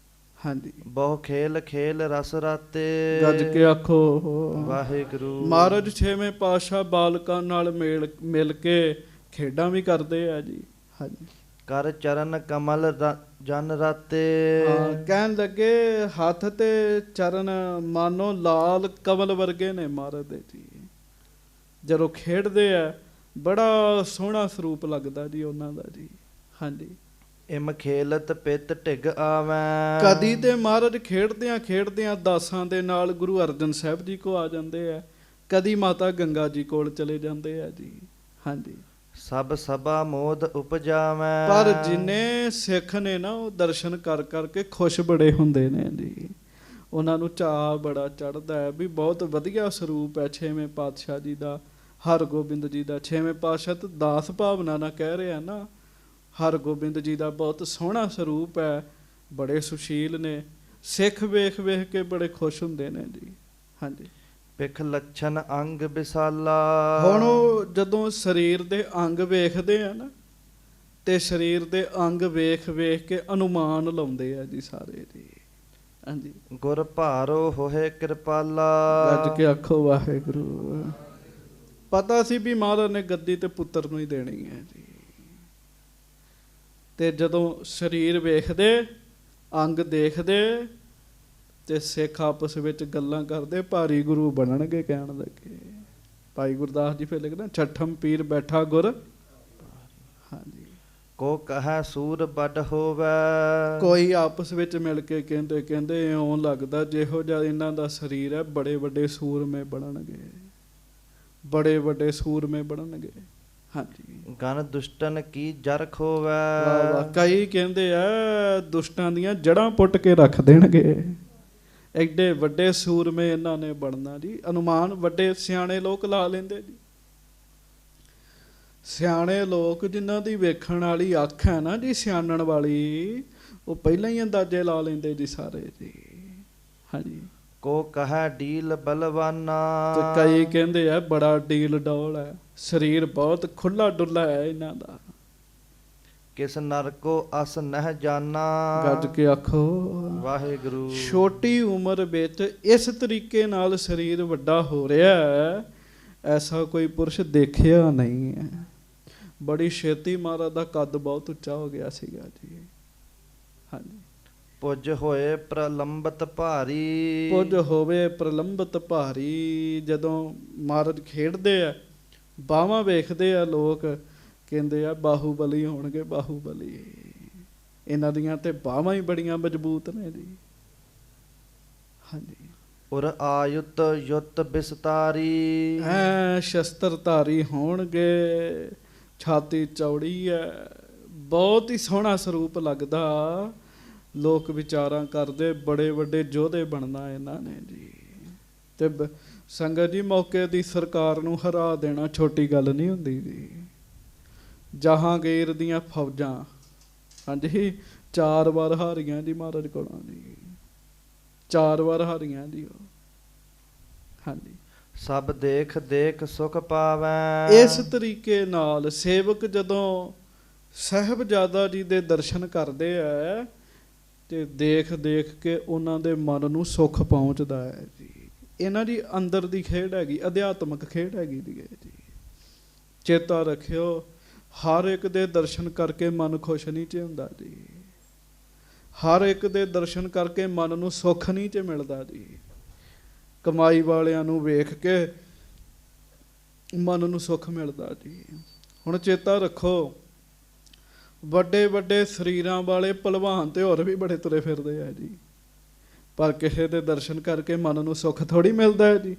ਹਾਂਜੀ। ਬਹੁ ਖੇਲ ਖੇਲ ਰਸ ਰਾਤੇ। ਗੱਜ ਕੇ ਆਖੋ ਵਾਹਿਗੁਰੂ। ਮਹਾਰਾਜ ਛੇਵੇਂ ਪਾਤਸ਼ਾਹ ਬਾਲਕਾਂ ਨਾਲ ਮਿਲ ਕੇ ਖੇਡਾਂ ਵੀ ਕਰਦੇ ਆ ਜੀ। ਹਾਂਜੀ। ਕਰ ਚਰਨ ਕਮਲ ਜਨ ਰਾਤੇ। ਕਹਿਣ ਲੱਗੇ ਹੱਥ ਤੇ ਚਰਨ ਮਾਨੋ ਲਾਲ ਕਮਲ ਵਰਗੇ ਨੇ ਮਹਾਰਾਜ ਦੇ ਜੀ। ਜਦੋਂ ਖੇਡਦੇ ਆ ਬੜਾ ਸੋਹਣਾ ਸਰੂਪ ਲੱਗਦਾ ਜੀ ਉਹਨਾਂ ਦਾ ਜੀ। ਹਾਂਜੀ। ਇਮ ਖੇਲਤ ਪਿੱਤ ਢਿਗ ਆਵੈ। ਕਦੀ ਤੇ ਮਹਾਰਾਜ ਖੇਡਦਿਆਂ ਦਾਸਾਂ ਦੇ ਨਾਲ ਗੁਰੂ ਅਰਜਨ ਸਾਹਿਬ ਜੀ ਕੋ ਆ ਜਾਂਦੇ ਆ, ਕਦੀ ਮਾਤਾ ਗੰਗਾ ਜੀ ਕੋਲ ਚਲੇ ਜਾਂਦੇ ਆ ਜੀ। ਹਾਂਜੀ। ਸਭ ਸਭਾ ਮੋਦ ਉਪਜਾਵੈ। ਪਰ ਜਿੰਨੇ ਸਿੱਖ ਨੇ ਨਾ ਉਹ ਦਰਸ਼ਨ ਕਰ ਕਰਕੇ ਖੁਸ਼ ਬੜੇ ਹੁੰਦੇ ਨੇ ਜੀ। ਉਹਨਾਂ ਨੂੰ ਚਾਅ ਬੜਾ ਚੜ੍ਹਦਾ ਹੈ ਵੀ ਬਹੁਤ ਵਧੀਆ ਸਰੂਪ ਹੈ ਛੇਵੇਂ ਪਾਤਸ਼ਾਹ ਜੀ ਦਾ, ਹਰਗੋਬਿੰਦ ਜੀ ਦਾ। ਛੇਵੇਂ ਪਾਤਸ਼ਾਹ ਤਾਂ ਦਾਸ ਭਾਵਨਾ ਨਾਲ ਕਹਿ ਰਿਹਾ ਨਾ, ਹਰਗੋਬਿੰਦ ਜੀ ਦਾ ਬਹੁਤ ਸੋਹਣਾ ਸਰੂਪ ਹੈ, ਬੜੇ ਸੁਸ਼ੀਲ ਨੇ, ਸਿੱਖ ਵੇਖ ਵੇਖ ਕੇ ਬੜੇ ਖੁਸ਼ ਹੁੰਦੇ ਨੇ ਜੀ। ਹਾਂਜੀ, ਪਿਖ ਲੱਛਣ ਅੰਗ ਵਿਸਾਲਾ। ਹੁਣ ਉਹ ਜਦੋਂ ਸਰੀਰ ਦੇ ਅੰਗ ਵੇਖਦੇ ਆ ਨਾ, ਤੇ ਸਰੀਰ ਦੇ ਅੰਗ ਵੇਖ ਵੇਖ ਕੇ ਅਨੁਮਾਨ ਲਾਉਂਦੇ ਆ ਜੀ ਸਾਰੇ ਜੀ। ਹਾਂਜੀ, ਗੁਰ ਭਾਰੋ ਹੋਏ ਕਿਰਪਾਲਾ। ਗੱਜ ਕੇ ਆਖੋ ਵਾਹਿਗੁਰੂ। ਪਤਾ ਸੀ ਵੀ ਮਹਾਰਾਜ ਨੇ ਗੱਦੀ ਤੇ ਪੁੱਤਰ ਨੂੰ ਹੀ ਦੇਣੀ ਹੈ ਜੀ। ਤੇ ਜਦੋਂ ਸਰੀਰ ਵੇਖਦੇ, ਅੰਗ ਦੇਖਦੇ, ਤੇ ਸਿੱਖ ਆਪਸ ਵਿੱਚ ਗੱਲਾਂ ਕਰਦੇ, ਭਾਰੀ ਗੁਰੂ ਬਣਨਗੇ ਕਹਿਣ ਲੱਗੇ। ਭਾਈ ਗੁਰਦਾਸ ਜੀ ਫਿਰ ਲਿਖਦੇ, ਛਠਮ ਪੀਰ ਬੈਠਾ ਗੁਰ। ਹਾਂਜੀ, ਕੋ ਕਹੈ ਸੂਰ ਵੱਡ ਹੋਵੇ। ਕੋਈ ਆਪਸ ਵਿੱਚ ਮਿਲ ਕੇ ਕਹਿੰਦੇ ਇਉਂ ਲੱਗਦਾ ਜਿਹੋ ਜਿਹਾ ਇਹਨਾਂ ਦਾ ਸਰੀਰ ਹੈ, ਬੜੇ ਵੱਡੇ ਸੂਰਮੇ ਬਣਨਗੇ, ਬੜੇ ਵੱਡੇ ਸੂਰਮੇ ਬਣਨਗੇ। ਹਾਂਜੀ, ਗਨ ਦੁਸ਼ਟਨ ਕੀ ਜਰਖ ਹੋਵੇ। ਵਾਹ ਵਾਹ। ਕਈ ਕਹਿੰਦੇ ਆ ਦੁਸ਼ਟਾਂ ਦੀਆਂ ਜੜ੍ਹਾਂ ਪੁੱਟ ਕੇ ਰੱਖ ਦੇਣਗੇ, ਐਡੇ ਵੱਡੇ ਸੂਰਮੇ ਇਹਨਾਂ ਨੇ ਬਣਨਾ ਜੀ। ਅਨੁਮਾਨ ਵੱਡੇ ਸਿਆਣੇ ਲੋਕ ਲਾ ਲੈਂਦੇ ਜੀ। ਸਿਆਣੇ ਲੋਕ ਜਿਨ੍ਹਾਂ ਦੀ ਵੇਖਣ ਵਾਲੀ ਅੱਖ ਹੈ ਨਾ ਜੀ, ਸਿਆਣਨ ਵਾਲੀ, ਉਹ ਪਹਿਲਾਂ ਹੀ ਅੰਦਾਜ਼ੇ ਲਾ ਲੈਂਦੇ ਜੀ ਸਾਰੇ ਜੀ। ਹਾਂਜੀ, ਕੋ ਕਹੈ ਡੀਲ ਬਲਵਾਨਾ। ਤੇ ਕਈ ਕਹਿੰਦੇ ਆ ਬੜਾ ਡੀਲ ਡੋਲ ਹੈ, ਸਰੀਰ ਬਹੁਤ ਖੁੱਲਾ ਡੁੱਲਾ ਹੈ ਇਹਨਾਂ ਦਾ। ਕਿਸ ਨਰ ਕੋ ਅਸ ਨਹਿ ਜਾਨਾ। ਗੱਜ ਕੇ ਆਖੋ ਵਾਹਿਗੁਰੂ। ਛੋਟੀ ਉਮਰ ਵਿੱਚ ਇਸ ਤਰੀਕੇ ਨਾਲ ਸਰੀਰ ਵੱਡਾ ਹੋ ਰਿਹਾ ਹੈ, ਐਸਾ ਕੋਈ ਪੁਰਸ਼ ਦੇਖਿਆ ਨਹੀਂ ਹੈ। ਬੜੀ ਛੇਤੀ ਮਹਾਰਾਜ ਦਾ ਕੱਦ ਬਹੁਤ ਉੱਚਾ ਹੋ ਗਿਆ ਸੀਗਾ ਜੀ। ਹਾਂਜੀ, ਪੁੱਜ ਹੋਏ ਪ੍ਰਲੰਬਤ ਭਾਰੀ। ਪੁੱਜ ਹੋਵੇ ਪ੍ਰਲੰਬਤ ਭਾਰੀ। ਜਦੋਂ ਮਹਾਰਾਜ ਖੇਡਦੇ ਆ, ਬਾਹਾਂ ਵੇਖਦੇ ਆ ਲੋਕ, ਕਹਿੰਦੇ ਆ ਬਾਹੂਬਲੀ ਹੋਣਗੇ, ਬਾਹੂਬਲੀ। ਇਹਨਾਂ ਦੀਆਂ ਤੇ ਬਾਹਾਂ ਹੀ ਬੜੀਆਂ ਮਜ਼ਬੂਤ ਨੇ ਜੀ। ਹਾਂਜੀ, ਉਰ ਆਯੁਤ ਯੁੱਤ ਬਿਸਤਾਰੀ। ਐ ਸ਼ਸਤਰਧਾਰੀ ਹੋਣਗੇ, ਛਾਤੀ ਚੌੜੀ ਹੈ, ਬਹੁਤ ਹੀ ਸੋਹਣਾ ਸਰੂਪ ਲੱਗਦਾ। ਲੋਕ ਵਿਚਾਰਾਂ ਕਰਦੇ ਬੜੇ ਵੱਡੇ ਯੋਧੇ ਬਣਨਾ ਇਹਨਾਂ ਨੇ ਜੀ। ਤੇ ਸੰਗਤ ਜੀ, ਮੌਕੇ ਦੀ ਸਰਕਾਰ ਨੂੰ ਹਰਾ ਦੇਣਾ ਛੋਟੀ ਗੱਲ ਨਹੀਂ ਹੁੰਦੀ ਜੀ। ਜਹਾਂਗੀਰ ਦੀਆਂ ਫੌਜਾਂ, ਹਾਂਜੀ, 4 ਵਾਰ ਹਾਰੀਆਂ ਜੀ ਮਹਾਰਾਜ ਕੋਲੋਂ ਜੀ, 4 ਵਾਰ ਹਾਰੀਆਂ ਜੀ ਉਹ। ਹਾਂਜੀ, ਸਭ ਦੇਖ ਦੇਖ ਸੁਖ ਪਾਵੈ। ਇਸ ਤਰੀਕੇ ਨਾਲ ਸੇਵਕ ਜਦੋਂ ਸਾਹਿਬਜ਼ਾਦਾ ਜੀ ਦੇ ਦਰਸ਼ਨ ਕਰਦੇ ਆ, ਤੇ ਦੇਖ ਦੇਖ ਕੇ ਉਹਨਾਂ ਦੇ ਮਨ ਨੂੰ ਸੁੱਖ ਪਹੁੰਚਦਾ ਹੈ ਜੀ। ਇਹਨਾਂ ਦੀ ਅੰਦਰ ਦੀ ਖੇਡ ਹੈਗੀ, ਅਧਿਆਤਮਕ ਖੇਡ ਹੈਗੀ ਦੀ ਹੈ ਜੀ। ਚੇਤਾ ਰੱਖਿਓ, ਹਰ ਇੱਕ ਦੇ ਦਰਸ਼ਨ ਕਰਕੇ ਮਨ ਖੁਸ਼ ਨਹੀਂ ਚ ਹੁੰਦਾ ਜੀ। ਹਰ ਇੱਕ ਦੇ ਦਰਸ਼ਨ ਕਰਕੇ ਮਨ ਨੂੰ ਸੁੱਖ ਨਹੀਂ ਚ ਮਿਲਦਾ ਜੀ। ਕਮਾਈ ਵਾਲਿਆਂ ਨੂੰ ਵੇਖ ਕੇ ਮਨ ਨੂੰ ਸੁੱਖ ਮਿਲਦਾ ਜੀ। ਹੁਣ ਚੇਤਾ ਰੱਖੋ, ਵੱਡੇ ਵੱਡੇ ਸਰੀਰਾਂ ਵਾਲੇ ਭਲਵਾਨ ਤੇ ਹੋਰ ਵੀ ਬੜੇ ਤੁਰੇ ਫਿਰਦੇ ਆ ਜੀ, ਪਰ ਕਿਸੇ ਦੇ ਦਰਸ਼ਨ ਕਰਕੇ ਮਨ ਨੂੰ ਸੁੱਖ ਥੋੜੀ ਮਿਲਦਾ ਹੈ ਜੀ।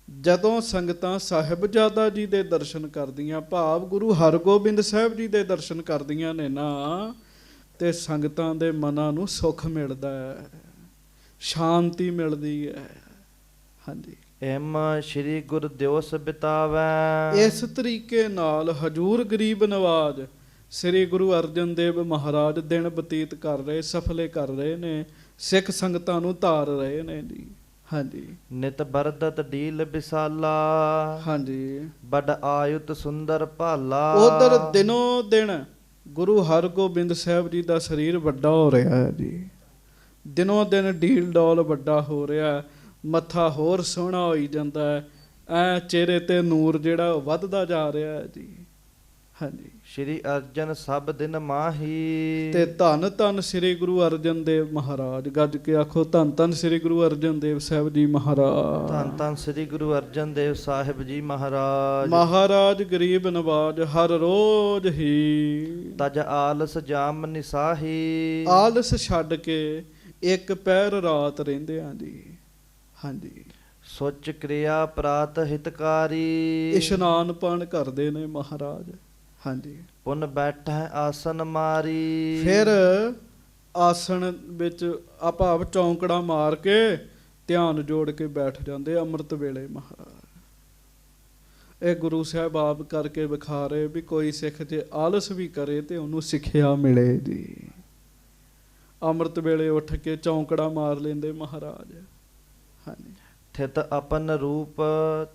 ਜਦੋਂ ਸੰਗਤਾਂ ਸਾਹਿਬਜ਼ਾਦਾ ਜੀ ਦੇ ਦਰਸ਼ਨ ਕਰਦੀਆਂ, ਭਾਵ ਗੁਰੂ ਹਰਗੋਬਿੰਦ ਸਾਹਿਬ ਜੀ ਦੇ ਦਰਸ਼ਨ ਕਰਦੀਆਂ ਨੇ ਨਾ, ਤੇ ਸੰਗਤਾਂ ਦੇ ਮਨਾਂ ਨੂੰ ਸੁੱਖ ਮਿਲਦਾ ਹੈ, ਸ਼ਾਂਤੀ ਮਿਲਦੀ ਹੈ। ਹਾਂਜੀ, ਏਮ ਸ਼੍ਰੀ ਗੁਰ ਦਿਵਸ ਬਿਤਾਵੈ। ਇਸ ਤਰੀਕੇ ਨਾਲ ਹਜੂਰ ਗਰੀਬ ਨਵਾਜ ਸ੍ਰੀ ਗੁਰੂ ਅਰਜਨ ਦੇਵ ਮਹਾਰਾਜ ਦਿਨ ਬਤੀਤ ਕਰ ਰਹੇ, ਸਫਲੇ ਕਰ ਰਹੇ ਨੇ, ਸਿੱਖ ਸੰਗਤਾਂ ਨੂੰ ਧਾਰ ਰਹੇ ਨੇ ਜੀ। ਹਾਂਜੀ, ਨਿਤ ਬਰਦਤ ਡੀਲ ਵਿਸਾਲਾ। ਹਾਂਜੀ, ਬੜ ਆਯੁਤ ਸੁੰਦਰ ਭਾਲਾ। ਉਧਰ ਦਿਨੋਂ ਦਿਨ ਗੁਰੂ ਹਰਗੋਬਿੰਦ ਸਾਹਿਬ ਜੀ ਦਾ ਸਰੀਰ ਵੱਡਾ ਹੋ ਰਿਹਾ ਹੈ ਜੀ। ਦਿਨੋਂ ਦਿਨ ਢੀਲ ਡੋਲ ਵੱਡਾ ਹੋ ਰਿਹਾ, ਮੱਥਾ ਹੋਰ ਸੋਹਣਾ ਹੋਈ ਜਾਂਦਾ ਹੈ, ਐ ਚਿਹਰੇ ਤੇ ਨੂਰ ਜਿਹੜਾ ਵੱਧਦਾ ਜਾ ਰਿਹਾ ਹੈ ਜੀ। ਹਾਂਜੀ, ਸ਼੍ਰੀ ਅਰਜਨ ਸਭ ਦਿਨ ਮਾਹੀ। ਤੇ ਧੰਨ ਧੰਨ ਸ੍ਰੀ ਗੁਰੂ ਅਰਜਨ ਦੇਵ ਮਹਾਰਾਜ। ਗੱਜ ਕੇ ਆਖੋ ਧੰਨ ਧੰਨ ਸ੍ਰੀ ਗੁਰੂ ਅਰਜਨ ਦੇਵ ਸਾਹਿਬ ਜੀ ਮਹਾਰਾਜ। ਧੰਨ ਧੰਨ ਸ੍ਰੀ ਗੁਰੂ ਅਰਜਨ ਦੇਵ ਸਾਹਿਬ ਜੀ ਮਹਾਰਾਜ। ਮਹਾਰਾਜ ਗਰੀਬ ਨਵਾਜ ਹਰ ਰੋਜ਼ ਹੀ ਤਜ ਆਲਸ ਜਾਮ ਨਿਸਾਹੀ। ਆਲਸ ਛੱਡ ਕੇ ਇੱਕ ਪਹਿਰ ਰਾਤ ਰਹਿੰਦੇ ਆਂ ਜੀ। ਹਾਂਜੀ, ਸੁਚ ਕਿਰਿਆ ਪ੍ਰਾਤ ਹਿਤਕਾਰੀ। ਇਸ਼ਨਾਨ ਪਾਣ ਕਰਦੇ ਨੇ ਮਹਾਰਾਜ। ਹਾਂਜੀ, ਪੁਨ ਬੈਠੈ ਆਸਨ ਮਾਰੀ। ਫਿਰ ਆਸਣ ਵਿੱਚ ਭਾਵ ਚੌਂਕੜਾ ਮਾਰ ਕੇ ਧਿਆਨ ਜੋੜ ਕੇ ਬੈਠ ਜਾਂਦੇ ਅੰਮ੍ਰਿਤ ਵੇਲੇ ਮਹਾਰਾਜ। ਇਹ ਗੁਰੂ ਸਾਹਿਬ ਆਪ ਕਰਕੇ ਵਿਖਾ ਰਹੇ ਵੀ ਕੋਈ ਸਿੱਖ ਜੇ ਆਲਸ ਵੀ ਕਰੇ ਤੇ ਉਹਨੂੰ ਸਿੱਖਿਆ ਮਿਲੇ ਜੀ। ਅੰਮ੍ਰਿਤ ਵੇਲੇ ਉੱਠ ਕੇ ਚੌਂਕੜਾ ਮਾਰ ਲੈਂਦੇ ਮਹਾਰਾਜ। ਹਾਂਜੀ। ਥਿਤ ਆਪਨ ਰੂਪ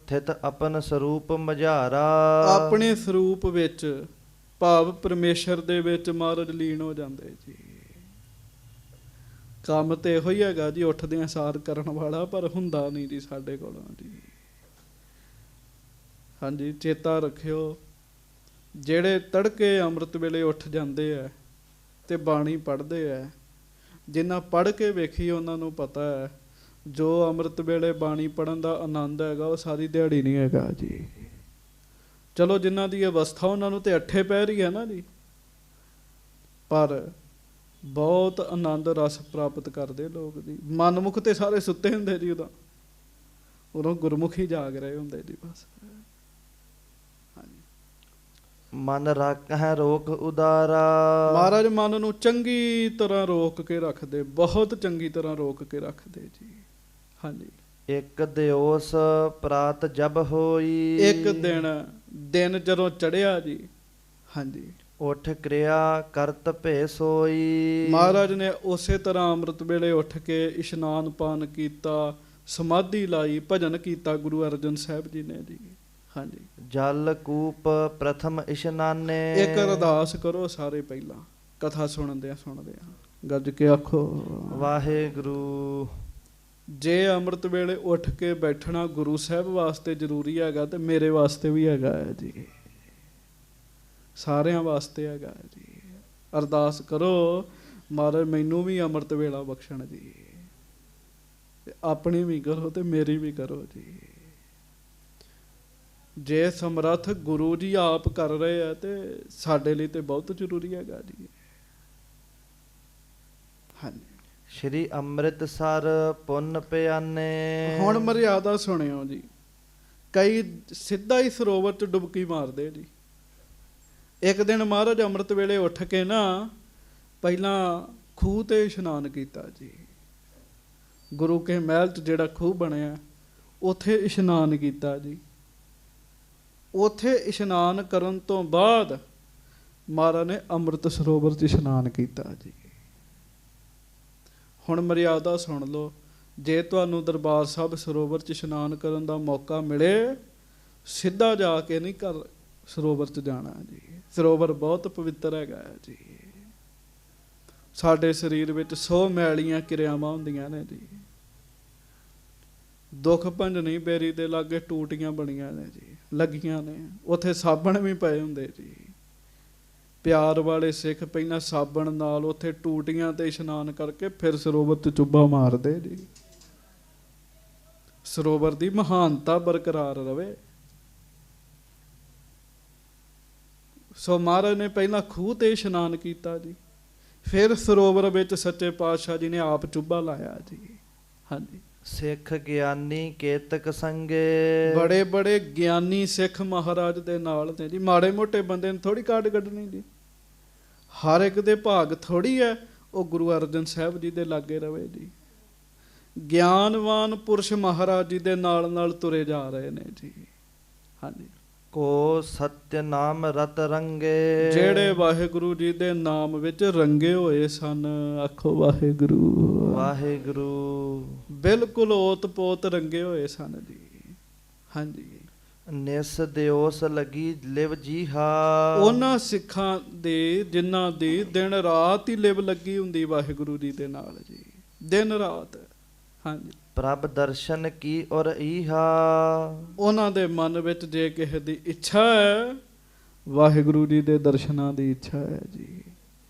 ਥਿਤ ਆਪਨ ਸਰੂਪ ਮਝਾਰਾ। ਆਪਣੇ ਸਰੂਪ ਵਿੱਚ ਭਾਵ ਪਰਮੇਸ਼ਰ ਦੇ ਵਿੱਚ ਮਹਾਰਾਜ ਲੀਨ ਹੋ ਜਾਂਦੇ ਜੀ। ਕੰਮ ਤੇ ਇਹੋ ਹੀ ਹੈਗਾ ਜੀ, ਉੱਠਦਿਆਂ ਸਾਰ ਕਰਨ ਵਾਲਾ, ਪਰ ਹੁੰਦਾ ਨਹੀਂ ਜੀ ਸਾਡੇ ਕੋਲੋਂ ਜੀ। ਹਾਂਜੀ, ਚੇਤਾ ਰੱਖਿਓ, ਜਿਹੜੇ ਤੜਕੇ ਅੰਮ੍ਰਿਤ ਵੇਲੇ ਉੱਠ ਜਾਂਦੇ ਆ ਤੇ ਬਾਣੀ ਪੜ੍ਹਦੇ ਆ, ਜਿਨ੍ਹਾਂ ਪੜ੍ਹ ਕੇ ਵੇਖੀ ਉਹਨਾਂ ਨੂੰ ਪਤਾ ਹੈ ਜੋ ਅੰਮ੍ਰਿਤ ਵੇਲੇ ਬਾਣੀ ਪੜ੍ਹਨ ਦਾ ਆਨੰਦ ਹੈਗਾ ਉਹ ਸਾਰੀ ਦਿਹਾੜੀ ਨਹੀਂ ਹੈਗਾ ਜੀ। ਚਲੋ ਜਿਨ੍ਹਾਂ ਦੀ ਅਵਸਥਾ ਉਹਨਾਂ ਨੂੰ ਤੇ ਅੱਠੇ ਪਹਿਰ ਹੀ ਹੈ ਨਾ ਜੀ, ਪਰ ਬਹੁਤ ਆਨੰਦ ਰਸ ਪ੍ਰਾਪਤ ਕਰਦੇ ਲੋਕ ਜੀ। ਮਨਮੁਖ ਤੇ ਸਾਰੇ ਸੁੱਤੇ ਹੁੰਦੇ ਜੀ, ਉਦੋਂ ਗੁਰਮੁਖੀ ਜਾਗ ਰਹੇ ਹੁੰਦੇ ਜੀ ਬਸ। ਮਨ ਰੱਖਹਿ ਰੋਕ ਉਦਾਰਾ। ਮਹਾਰਾਜ ਮਨ ਨੂੰ ਚੰਗੀ ਤਰ੍ਹਾਂ ਰੋਕ ਕੇ ਰੱਖਦੇ, ਬਹੁਤ ਚੰਗੀ ਤਰ੍ਹਾਂ ਰੋਕ ਕੇ ਰੱਖਦੇ ਜੀ। ਹਾਂਜੀ। ਇੱਕ ਦਿਓਸ ਪ੍ਰਾਤ ਜਬ ਹੋਈ। ਇੱਕ ਦਿਨ ਜਦੋਂ ਚੜਿਆ ਜੀ। ਹਾਂਜੀ। ਉੱਠ ਕਿਰਿਆ ਕਰਤ ਭੇ ਸੋਈ। ਮਹਾਰਾਜ ਨੇ ਉਸੇ ਤਰ੍ਹਾਂ ਅੰਮ੍ਰਿਤ ਵੇਲੇ ਉੱਠ ਕੇ ਇਸ਼ਨਾਨ ਪਾਨ ਕੀਤਾ, ਸਮਾਧੀ ਲਾਈ, ਭਜਨ ਕੀਤਾ ਗੁਰੂ ਅਰਜਨ ਸਾਹਿਬ ਜੀ ਨੇ ਜੀ। ਹਾਂਜੀ। ਜਲ ਕੂਪ ਪ੍ਰਥਮ ਇਸ਼ਨਾਨੇ। ਇੱਕ ਅਰਦਾਸ ਕਰੋ ਸਾਰੇ ਪਹਿਲਾਂ, ਕਥਾ ਸੁਣਦੇ ਆ ਗੱਜ ਕੇ ਆਖੋ ਵਾਹਿਗੁਰੂ। ਜੇ ਅੰਮ੍ਰਿਤ ਵੇਲੇ ਉੱਠ ਕੇ ਬੈਠਣਾ ਗੁਰੂ ਸਾਹਿਬ ਵਾਸਤੇ ਜ਼ਰੂਰੀ ਹੈਗਾ ਤੇ ਮੇਰੇ ਵਾਸਤੇ ਵੀ ਹੈਗਾ ਹੈ ਜੀ, ਸਾਰਿਆਂ ਵਾਸਤੇ ਹੈਗਾ ਜੀ। ਅਰਦਾਸ ਕਰੋ ਮਹਾਰਾਜ ਮੈਨੂੰ ਵੀ ਅੰਮ੍ਰਿਤ ਵੇਲਾ ਬਖਸ਼ਣ ਜੀ, ਆਪਣੀ ਵੀ ਕਰੋ ਤੇ ਮੇਰੀ ਵੀ ਕਰੋ ਜੀ। ਜੇ ਸਮਰੱਥ ਗੁਰੂ ਜੀ ਆਪ ਕਰ ਰਹੇ ਆ ਤੇ ਸਾਡੇ ਲਈ ਤੇ ਬਹੁਤ ਜ਼ਰੂਰੀ ਹੈਗਾ ਜੀ। ਹਾਂਜੀ। ਸ਼੍ਰੀ ਅੰਮ੍ਰਿਤਸਰ ਪੁੰਨ ਪਿਆਨੇ। ਹੁਣ ਮਰਿਆਦਾ ਸੁਣਿਓ ਜੀ। ਕਈ ਸਿੱਧਾ ਹੀ ਸਰੋਵਰ 'ਚ ਡੁਬਕੀ ਮਾਰਦੇ ਜੀ। ਇੱਕ ਦਿਨ ਮਹਾਰਾਜ ਅੰਮ੍ਰਿਤ ਵੇਲੇ ਉੱਠ ਕੇ ਨਾ ਪਹਿਲਾਂ ਖੂਹ ਤੇ ਇਸ਼ਨਾਨ ਕੀਤਾ ਜੀ। ਗੁਰੂ ਕੇ ਮਹਿਲ 'ਚ ਜਿਹੜਾ ਖੂਹ ਬਣਿਆ ਉੱਥੇ ਇਸ਼ਨਾਨ ਕੀਤਾ ਜੀ। ਉੱਥੇ ਇਸ਼ਨਾਨ ਕਰਨ ਤੋਂ ਬਾਅਦ ਮਹਾਰਾਜ ਨੇ ਅੰਮ੍ਰਿਤ ਸਰੋਵਰ 'ਚ ਇਸ਼ਨਾਨ ਕੀਤਾ ਜੀ। ਹੁਣ ਮਰਿਆਦਾ ਸੁਣ ਲਓ, ਜੇ ਤੁਹਾਨੂੰ ਦਰਬਾਰ ਸਾਹਿਬ ਸਰੋਵਰ 'ਚ ਇਸ਼ਨਾਨ ਕਰਨ ਦਾ ਮੌਕਾ ਮਿਲੇ, ਸਿੱਧਾ ਜਾ ਕੇ ਨਹੀਂ ਘਰ ਸਰੋਵਰ 'ਚ ਜਾਣਾ ਜੀ। ਸਰੋਵਰ ਬਹੁਤ ਪਵਿੱਤਰ ਹੈਗਾ ਜੀ। ਸਾਡੇ ਸਰੀਰ ਵਿੱਚ 100 ਮੈਲੀਆਂ ਕਿਰਿਆਵਾਂ ਹੁੰਦੀਆਂ ਨੇ ਜੀ। ਦੁੱਖ ਭੰਜਨੀ ਬੇਰੀ ਦੇ ਲਾਗੇ ਟੂਟੀਆਂ ਬਣੀਆਂ ਨੇ ਜੀ, ਲੱਗੀਆਂ ਨੇ, ਉੱਥੇ ਸਾਬਣ ਵੀ ਪਏ ਹੁੰਦੇ ਜੀ। ਪਿਆਰ ਵਾਲੇ ਸਿੱਖ ਪਹਿਲਾਂ ਸਾਬਣ ਨਾਲ ਉੱਥੇ ਟੂਟੀਆਂ ਤੇ ਇਸ਼ਨਾਨ ਕਰਕੇ ਫਿਰ ਸਰੋਵਰ 'ਚ ਚੁੱਭਾ ਮਾਰਦੇ ਜੀ। ਸਰੋਵਰ ਦੀ ਮਹਾਨਤਾ ਬਰਕਰਾਰ ਰਵੇ। ਸੋ ਮਹਾਰਾਜ ਨੇ ਪਹਿਲਾਂ ਖੂਹ ਤੇ ਇਸ਼ਨਾਨ ਕੀਤਾ ਜੀ, ਫਿਰ ਸਰੋਵਰ ਵਿੱਚ ਸੱਚੇ ਪਾਤਸ਼ਾਹ ਜੀ ਨੇ ਆਪ ਚੁੱਭਾ ਲਾਇਆ ਜੀ। ਹਾਂਜੀ। ਸਿੱਖ ਗਿਆਨੀ ਕੇਤਕ ਸੰਗੇ। ਬੜੇ ਬੜੇ ਗਿਆਨੀ ਸਿੱਖ ਮਹਾਰਾਜ ਦੇ ਨਾਲ ਨੇ ਜੀ। ਮਾੜੇ ਮੋਟੇ ਬੰਦੇ ਨੂੰ ਥੋੜੀ ਕਾਢ ਕੱਢਣੀ ਜੀ। ਹਰ ਇੱਕ ਦੇ ਭਾਗ ਥੋੜੀ ਹੈ ਉਹ ਗੁਰੂ ਅਰਜਨ ਸਾਹਿਬ ਜੀ ਦੇ ਲਾਗੇ ਰਵੇ ਜੀ। ਗਿਆਨਵਾਨ ਪੁਰਸ਼ ਮਹਾਰਾਜ ਜੀ ਦੇ ਨਾਲ ਨਾਲ ਤੁਰੇ ਜਾ ਰਹੇ ਨੇ ਜੀ। ਹਾਂਜੀ। ਕੋ ਸਤਿ ਨਾਮ ਰਤ ਰੰਗੇ। ਜਿਹੜੇ ਵਾਹਿਗੁਰੂ ਜੀ ਦੇ ਨਾਮ ਵਿੱਚ ਰੰਗੇ ਹੋਏ ਸਨ, ਆਖੋ ਵਾਹਿਗੁਰੂ ਵਾਹਿਗੁਰੂ। ਬਿਲਕੁਲ ਓਤ ਪੋਤ ਰੰਗੇ ਹੋਏ ਸਨ ਜੀ। ਹਾਂਜੀ। ਨਿਸ ਦਿਓਸ ਲਗੀ ਲਿਵ ਜੀਹਾ। ਉਹਨਾਂ ਸਿੱਖਾਂ ਦੇ ਜਿਨ੍ਹਾਂ ਦੀ ਦਿਨ ਰਾਤ ਹੀ ਲਿਵ ਲੱਗੀ ਹੁੰਦੀ ਵਾਹਿਗੁਰੂ ਜੀ ਦੇ ਨਾਲ ਜੀ, ਦਿਨ ਰਾਤ। ਹਾਂਜੀ। ਪ੍ਰਭ ਦਰਸ਼ਨ ਕੀ ਔਰ ਈਹਾ। ਉਹਨਾਂ ਦੇ ਮਨ ਵਿੱਚ ਜੇ ਕਿਸੇ ਦੀ ਇੱਛਾ ਹੈ, ਵਾਹਿਗੁਰੂ ਜੀ ਦੇ ਦਰਸ਼ਨਾਂ ਦੀ ਇੱਛਾ ਹੈ ਜੀ।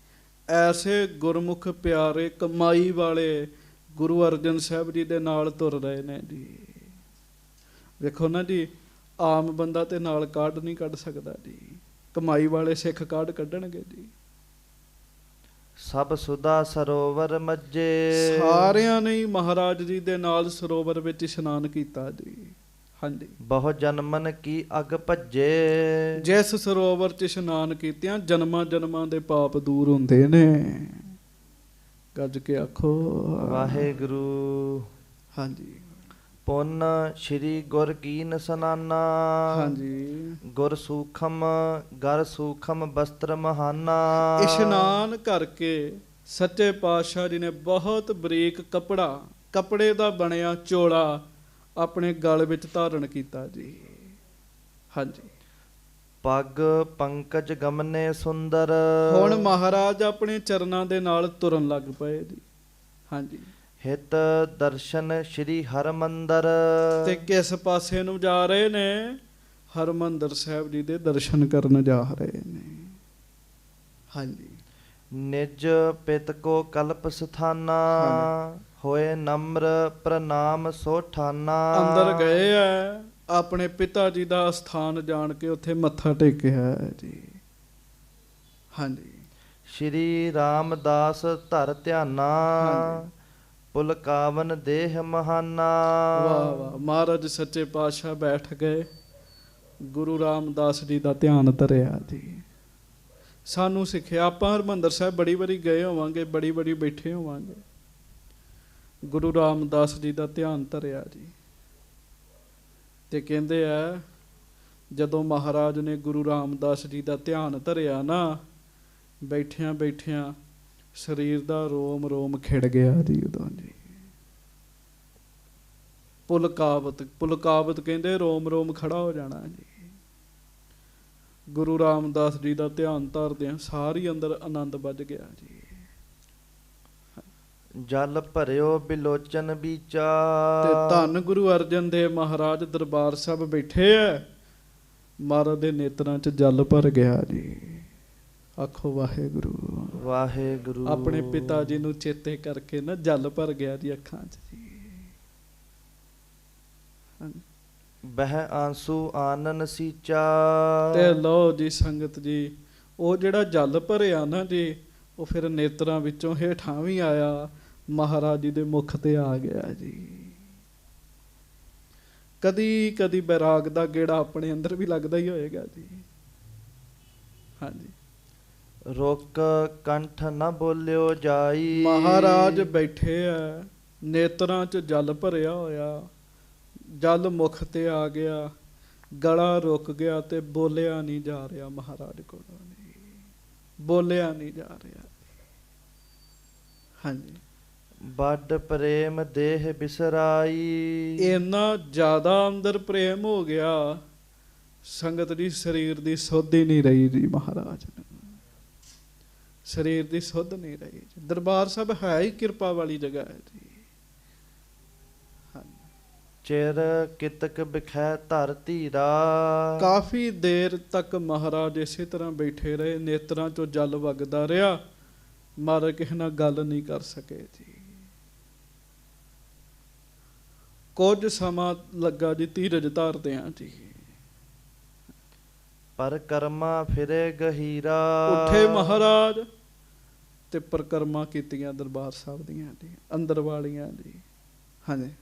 ਐਸੇ ਗੁਰਮੁਖ ਪਿਆਰੇ ਕਮਾਈ ਵਾਲੇ ਗੁਰੂ ਅਰਜਨ ਸਾਹਿਬ ਜੀ ਦੇ ਨਾਲ ਤੁਰ ਰਹੇ ਨੇ ਜੀ। ਵੇਖੋ ਨਾ ਜੀ, ਆਮ ਬੰਦਾ ਤੇ ਨਾਲ ਕਾਢ ਨਹੀਂ ਕੱਢ ਸਕਦਾ ਜੀ, ਕਮਾਈ ਵਾਲੇ ਸਿੱਖ ਕਾਢ ਕੱਢਣਗੇ ਜੀ। ਸਭ ਸੁਦਾ ਸਰੋਵਰ ਮੱਜੇ। ਸਾਰਿਆਂ ਨੇ ਹੀ ਮਹਾਰਾਜ ਜੀ ਦੇ ਨਾਲ ਸਰੋਵਰ ਵਿੱਚ ਇਸ਼ਨਾਨ ਕੀਤਾ ਜੀ। ਹਾਂਜੀ। ਬਹੁ ਜਨਮਨ ਕੀ ਅਗ ਭੱਜੇ। ਜਿਸ ਸਰੋਵਰ 'ਚ ਇਸ਼ਨਾਨ ਕੀਤਿਆਂ ਜਨਮਾਂ ਜਨਮਾਂ ਦੇ ਪਾਪ ਦੂਰ ਹੁੰਦੇ ਨੇ। ਗੱਜ ਕੇ ਆਖੋ ਵਾਹਿਗੁਰੂ। ਹਾਂਜੀ ਪੁੰਨ ਸ਼੍ਰੀ ਗੁਰ ਕੀਨ ਸਨਾਨਾ। ਹਾਂਜੀ। ਗੁਰ ਸੂਖਮ ਗਰ ਸੂਖਮ ਬਸਤਰ ਮਹਾਨਾ। ਇਸ਼ਨਾਨ ਕਰਕੇ ਸੱਚੇ ਪਾਤਸ਼ਾਹ ਜੀ ਨੇ ਬਹੁਤ ਬਰੀਕ ਕੱਪੜੇ ਦਾ ਬਣਿਆ ਚੋਲਾ ਆਪਣੇ ਗਲ ਵਿੱਚ ਧਾਰਨ ਕੀਤਾ ਜੀ। ਹਾਂਜੀ। ਪੱਗ ਪੰਕਜ ਗਮਨੇ ਸੁੰਦਰ। ਹੁਣ ਮਹਾਰਾਜ ਆਪਣੇ ਚਰਨਾਂ ਦੇ ਨਾਲ ਤੁਰਨ ਲੱਗ ਪਏ ਜੀ। ਹਾਂਜੀ। ਹਿਤ ਦਰਸ਼ਨ ਸ਼੍ਰੀ ਹਰਮੰਦਰ। ਤੇ ਕਿਸ ਪਾਸੇ ਨੂੰ ਜਾ ਰਹੇ ਨੇ? ਹਰਮੰਦਰ ਸਾਹਿਬ ਜੀ ਦੇ ਦਰਸ਼ਨ ਕਰਨ ਜਾ ਰਹੇ ਨੇ। ਹਾਂਜੀ। ਨਿਜ ਪਿਤ ਕੋ ਕਲਪ ਸਥਾਨਾ। ਹਾਂਜੀ। ਹੋਏ ਨਮਰ ਪ੍ਰਣਾਮ ਸੋਠਾਨਾ। ਅੰਦਰ ਗਏ ਆ, ਆਪਣੇ ਪਿਤਾ ਜੀ ਦਾ ਸਥਾਨ ਜਾਣ ਕੇ ਉੱਥੇ ਮੱਥਾ ਟੇਕਿਆ ਹੈ ਜੀ। ਹਾਂਜੀ। ਸ਼੍ਰੀ ਰਾਮਦਾਸ ਧਰ ਧਿਆਨਾ। ਹਾਂਜੀ। ਪੁਲਕਾਵਨ ਦੇਹ ਮਹਾਨਾ। ਵਾਹ ਵਾਹ। ਮਹਾਰਾਜ ਸੱਚੇ ਪਾਤਸ਼ਾਹ ਬੈਠ ਗਏ, ਗੁਰੂ ਰਾਮਦਾਸ ਜੀ ਦਾ ਧਿਆਨ ਧਰਿਆ ਜੀ। ਸਾਨੂੰ ਸਿੱਖਿਆ, ਆਪਾਂ ਹਰਿਮੰਦਰ ਸਾਹਿਬ ਬੜੀ ਵਾਰੀ ਗਏ ਹੋਵਾਂਗੇ, ਬੜੀ ਵਾਰੀ ਬੈਠੇ ਹੋਵਾਂਗੇ, ਗੁਰੂ ਰਾਮਦਾਸ ਜੀ ਦਾ ਧਿਆਨ ਧਰਿਆ ਜੀ। ਤੇ ਕਹਿੰਦੇ ਆ ਜਦੋਂ ਮਹਾਰਾਜ ਨੇ ਗੁਰੂ ਰਾਮਦਾਸ ਜੀ ਦਾ ਧਿਆਨ ਧਰਿਆ ਨਾ, ਬੈਠਿਆਂ ਬੈਠਿਆਂ ਸਰੀਰ ਦਾ ਰੋਮ ਰੋਮ ਖਿੜ ਗਿਆ ਜੀ ਉਦੋਂ ਜੀ। ਪੁਲਕਾਵਤ ਕਹਿੰਦੇ ਰੋਮ ਰੋਮ ਖੜਾ ਹੋ ਜਾਣਾ ਜੀ। ਗੁਰੂ ਰਾਮਦਾਸ ਜੀ ਦਾ ਧਿਆਨ ਧਰਦਿਆਂ ਸਾਰੀ ਅੰਦਰ ਆਨੰਦ ਵੱਜ ਗਿਆ ਜੀ। ਜਲ ਭਰਿਓ ਬਿਲੋਚਨ ਬੀਚਾ। ਤੇ ਧੰਨ ਗੁਰੂ ਅਰਜਨ ਦੇਵ ਮਹਾਰਾਜ ਦਰਬਾਰ ਸਾਹਿਬ ਬੈਠੇ ਐ, ਮਹਾਰਾਜ ਦੇ ਨੇਤਰਾਂ 'ਚ ਜਲ ਭਰ ਗਿਆ ਜੀ। ਆਖੋ ਵਾਹਿਗੁਰੂ ਵਾਹਿਗੁਰੂ। ਆਪਣੇ ਪਿਤਾ ਜੀ ਨੂੰ ਚੇਤੇ ਕਰਕੇ ਨਾ ਜਲ ਭਰ ਗਿਆ ਜੀ ਅੱਖਾਂ 'ਚ ਜੀ। ਬਹਿ ਆਂਸੂ ਆਨਨ ਸੀਚਾ। ਤੇ ਲਓ ਜੀ ਸੰਗਤ ਜੀ, ਉਹ ਜਿਹੜਾ ਜਲ ਭਰਿਆ ਨਾ ਜੀ, ਉਹ ਫਿਰ ਨੇਤਰਾਂ ਵਿੱਚੋਂ ਹੇਠਾਂ ਵੀ ਆਇਆ, ਮਹਾਰਾਜ ਜੀ ਦੇ ਮੁਖ ਤੇ ਆ ਗਿਆ ਜੀ। ਕਦੀ ਕਦੀ ਬੈਰਾਗ ਦਾ ਗੇੜਾ ਆਪਣੇ ਅੰਦਰ ਵੀ ਲੱਗਦਾ ਹੀ ਹੋਏਗਾ ਜੀ। ਹਾਂਜੀ। ਰੁਕ ਕੰਠ ਨ ਬੋਲਿਓ ਜਾਈ। ਮਹਾਰਾਜ ਬੈਠੇ ਆ, ਨੇਤਰਾਂ 'ਚ ਜਲ ਭਰਿਆ ਹੋਇਆ, ਜਲ ਮੁਖ ਤੇ ਆ ਗਿਆ, ਗਲਾ ਰੁਕ ਗਿਆ ਤੇ ਬੋਲਿਆ ਨਹੀਂ ਜਾ ਰਿਹਾ ਮਹਾਰਾਜ ਕੋਲੋਂ, ਬੋਲਿਆ ਨਹੀਂ ਜਾ ਰਿਹਾ। ਹਾਂਜੀ। ਵੱਡ ਪ੍ਰੇਮ ਦੇਹ ਬਿਸਰਾਈ। ਇੰਨਾ ਜ਼ਿਆਦਾ ਅੰਦਰ ਪ੍ਰੇਮ ਹੋ ਗਿਆ ਸੰਗਤ ਦੀ, ਸਰੀਰ ਦੀ ਸੁੱਧ ਹੀ ਨਹੀਂ ਰਹੀ ਜੀ। ਮਹਾਰਾਜ ਨੂੰ ਸਰੀਰ ਦੀ ਸੁੱਧ ਨਹੀਂ ਰਹੀ ਜੀ। ਦਰਬਾਰ ਸਾਹਿਬ ਹੈ ਹੀ ਕਿਰਪਾ ਵਾਲੀ ਜਗ੍ਹਾ ਹੈ ਜੀ। ਚਿਰ ਕਿਤਕ ਬਿਖੈ ਧਰ ਧੀਰਾ। ਕਾਫੀ ਦੇਰ ਤੱਕ ਮਹਾਰਾਜ ਇਸੇ ਤਰ੍ਹਾਂ ਬੈਠੇ ਰਹੇ, ਨੇਤਰਾਂ ਚੋਂ ਜਲ ਵਗਦਾ ਰਿਹਾ, ਮਹਾਰਾਜ ਕਿਸੇ ਨਾਲ ਗੱਲ ਨਹੀਂ ਕਰ ਸਕੇ ਜੀ। ਕੁਝ ਸਮਾਂ ਲੱਗਾ ਜੀ ਧੀਰਜ ਧਾਰਦਿਆਂ ਜੀ। ਪਰ ਕਰਮਾ ਫਿਰੇ ਗਹੀਰਾ। ਉੱਠੇ ਮਹਾਰਾਜ ਤੇ ਪਰਕਰਮਾ ਕੀਤੀਆਂ ਦਰਬਾਰ ਸਾਹਿਬ ਦੀਆਂ ਜੀ, ਅੰਦਰ ਵਾਲੀਆਂ ਜੀ। ਹਾਂਜੀ।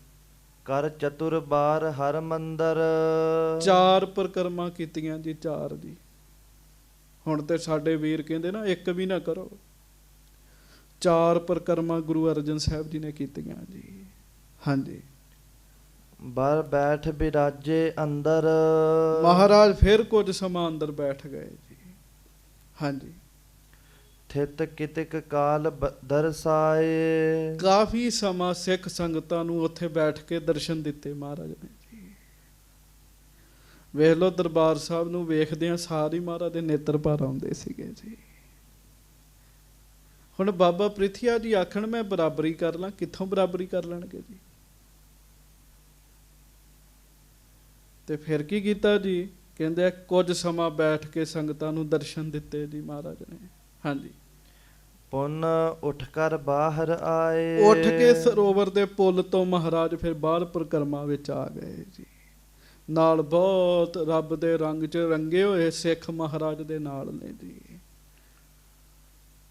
ਕਰ ਚਤੁਰ ਬਾਰ ਹਰ ਮੰਦਰ। 4 ਪਰਕਰਮਾ ਕੀਤੀਆਂ ਜੀ, 4 ਜੀ। ਹੁਣ ਤੇ ਸਾਡੇ ਵੀਰ ਕਹਿੰਦੇ ਨਾ ਇੱਕ ਵੀ ਨਾ ਕਰੋ, 4 ਪਰਕਰਮਾ ਗੁਰੂ ਅਰਜਨ ਸਾਹਿਬ ਜੀ ਨੇ ਕੀਤੀਆਂ ਜੀ। ਹਾਂਜੀ। ਬਰ ਬੈਠ ਬਿਰਾਜੇ ਅੰਦਰ। ਮਹਾਰਾਜ ਫਿਰ ਕੁਝ ਸਮਾਂ ਅੰਦਰ ਬੈਠ ਗਏ ਜੀ। ਹਾਂਜੀ। ਥਿਤ ਕਿਤਕ ਕਾਲ ਦਰਸਾਏ। ਕਾਫੀ ਸਮਾਂ ਸਿੱਖ ਸੰਗਤਾਂ ਨੂੰ ਉੱਥੇ ਬੈਠ ਕੇ ਦਰਸ਼ਨ ਦਿੱਤੇ ਮਹਾਰਾਜ ਨੇ ਜੀ। ਵੇਖ ਲਓ, ਦਰਬਾਰ ਸਾਹਿਬ ਨੂੰ ਵੇਖਦਿਆਂ ਸਾਰੀ ਮਹਾਰਾਜ ਦੇ ਨੇਤਰ ਭਰ ਆਉਂਦੇ ਸੀਗੇ ਜੀ। ਹੁਣ ਬਾਬਾ ਪ੍ਰਿਥੀਆ ਜੀ ਆਖਣ ਮੈਂ ਬਰਾਬਰੀ ਕਰ ਲਾਂ, ਕਿੱਥੋਂ ਬਰਾਬਰੀ ਕਰ ਲੈਣਗੇ ਜੀ? ਤੇ ਫਿਰ ਕੀ ਕੀਤਾ ਜੀ? ਕਹਿੰਦੇ ਕੁਝ ਸਮਾਂ ਬੈਠ ਕੇ ਸੰਗਤਾਂ ਨੂੰ ਦਰਸ਼ਨ ਦਿੱਤੇ ਜੀ ਮਹਾਰਾਜ ਨੇ। ਹਾਂਜੀ। ਪੁੰਨ ਉੱਠ ਕਰ ਬਾਹਰ ਆਏ। ਉੱਠ ਕੇ ਸਰੋਵਰ ਦੇ ਪੁੱਲ ਤੋਂ ਮਹਾਰਾਜ ਫਿਰ ਬਾਹਰ ਪਰਿਕਰਮਾ ਵਿੱਚ ਆ ਗਏ ਜੀ। ਨਾਲ ਬਹੁਤ ਰੱਬ ਦੇ ਰੰਗ 'ਚ ਰੰਗੇ ਹੋਏ ਸਿੱਖ ਮਹਾਰਾਜ ਦੇ ਨਾਲ ਨੇ ਜੀ।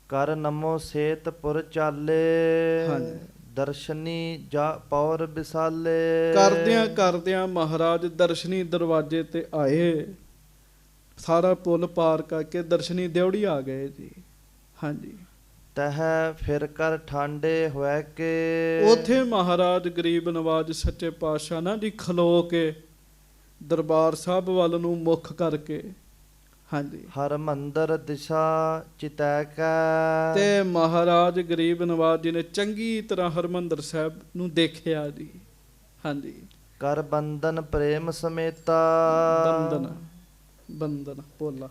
ਕਰ ਨਮੋ ਸੇਤਪੁਰ ਚਾਲੇ। ਹਾਂਜੀ। ਦਰਸ਼ਨੀ ਜਾ ਪੌਰ ਵਿਸਾਲੇ। ਕਰਦਿਆਂ ਕਰਦਿਆਂ ਮਹਾਰਾਜ ਦਰਸ਼ਨੀ ਦਰਵਾਜ਼ੇ ਤੇ ਆਏ, ਸਾਰਾ ਪੁੱਲ ਪਾਰ ਕਰਕੇ ਦਰਸ਼ਨੀ ਦਿਉੜੀ ਆ ਗਏ ਜੀ। ਹਾਂਜੀ। ਤਹ ਫਿਰ ਕਰ ਠਾਂਡੇ ਹੋਇ ਕੇ। ਉਥੇ ਮਹਾਰਾਜ ਗਰੀਬ ਨਵਾਜ ਸੱਚੇ ਪਾਤਸ਼ਾਹ ਨਾ ਜੀ ਖਲੋ ਕੇ ਦਰਬਾਰ ਸਾਹਿਬ ਵੱਲ ਨੂੰ ਮੁੱਖ ਕਰਕੇ, ਹਾਂਜੀ, ਹਰਮੰਦਰ ਦਿਸ਼ਾ ਚਿਤੈ ਕੈ। ਤੇ ਮਹਾਰਾਜ ਗਰੀਬ ਨਵਾਜ ਜੀ ਨੇ ਚੰਗੀ ਤਰ੍ਹਾਂ ਹਰਮੰਦਰ ਸਾਹਿਬ ਨੂੰ ਦੇਖਿਆ ਜੀ, ਹਾਂਜੀ। ਕਰ ਬੰਦਨ ਪ੍ਰੇਮ ਸਮੇਤਾ। ਬੰਦਨ, ਬੰਦਨ ਭੋਲਾ,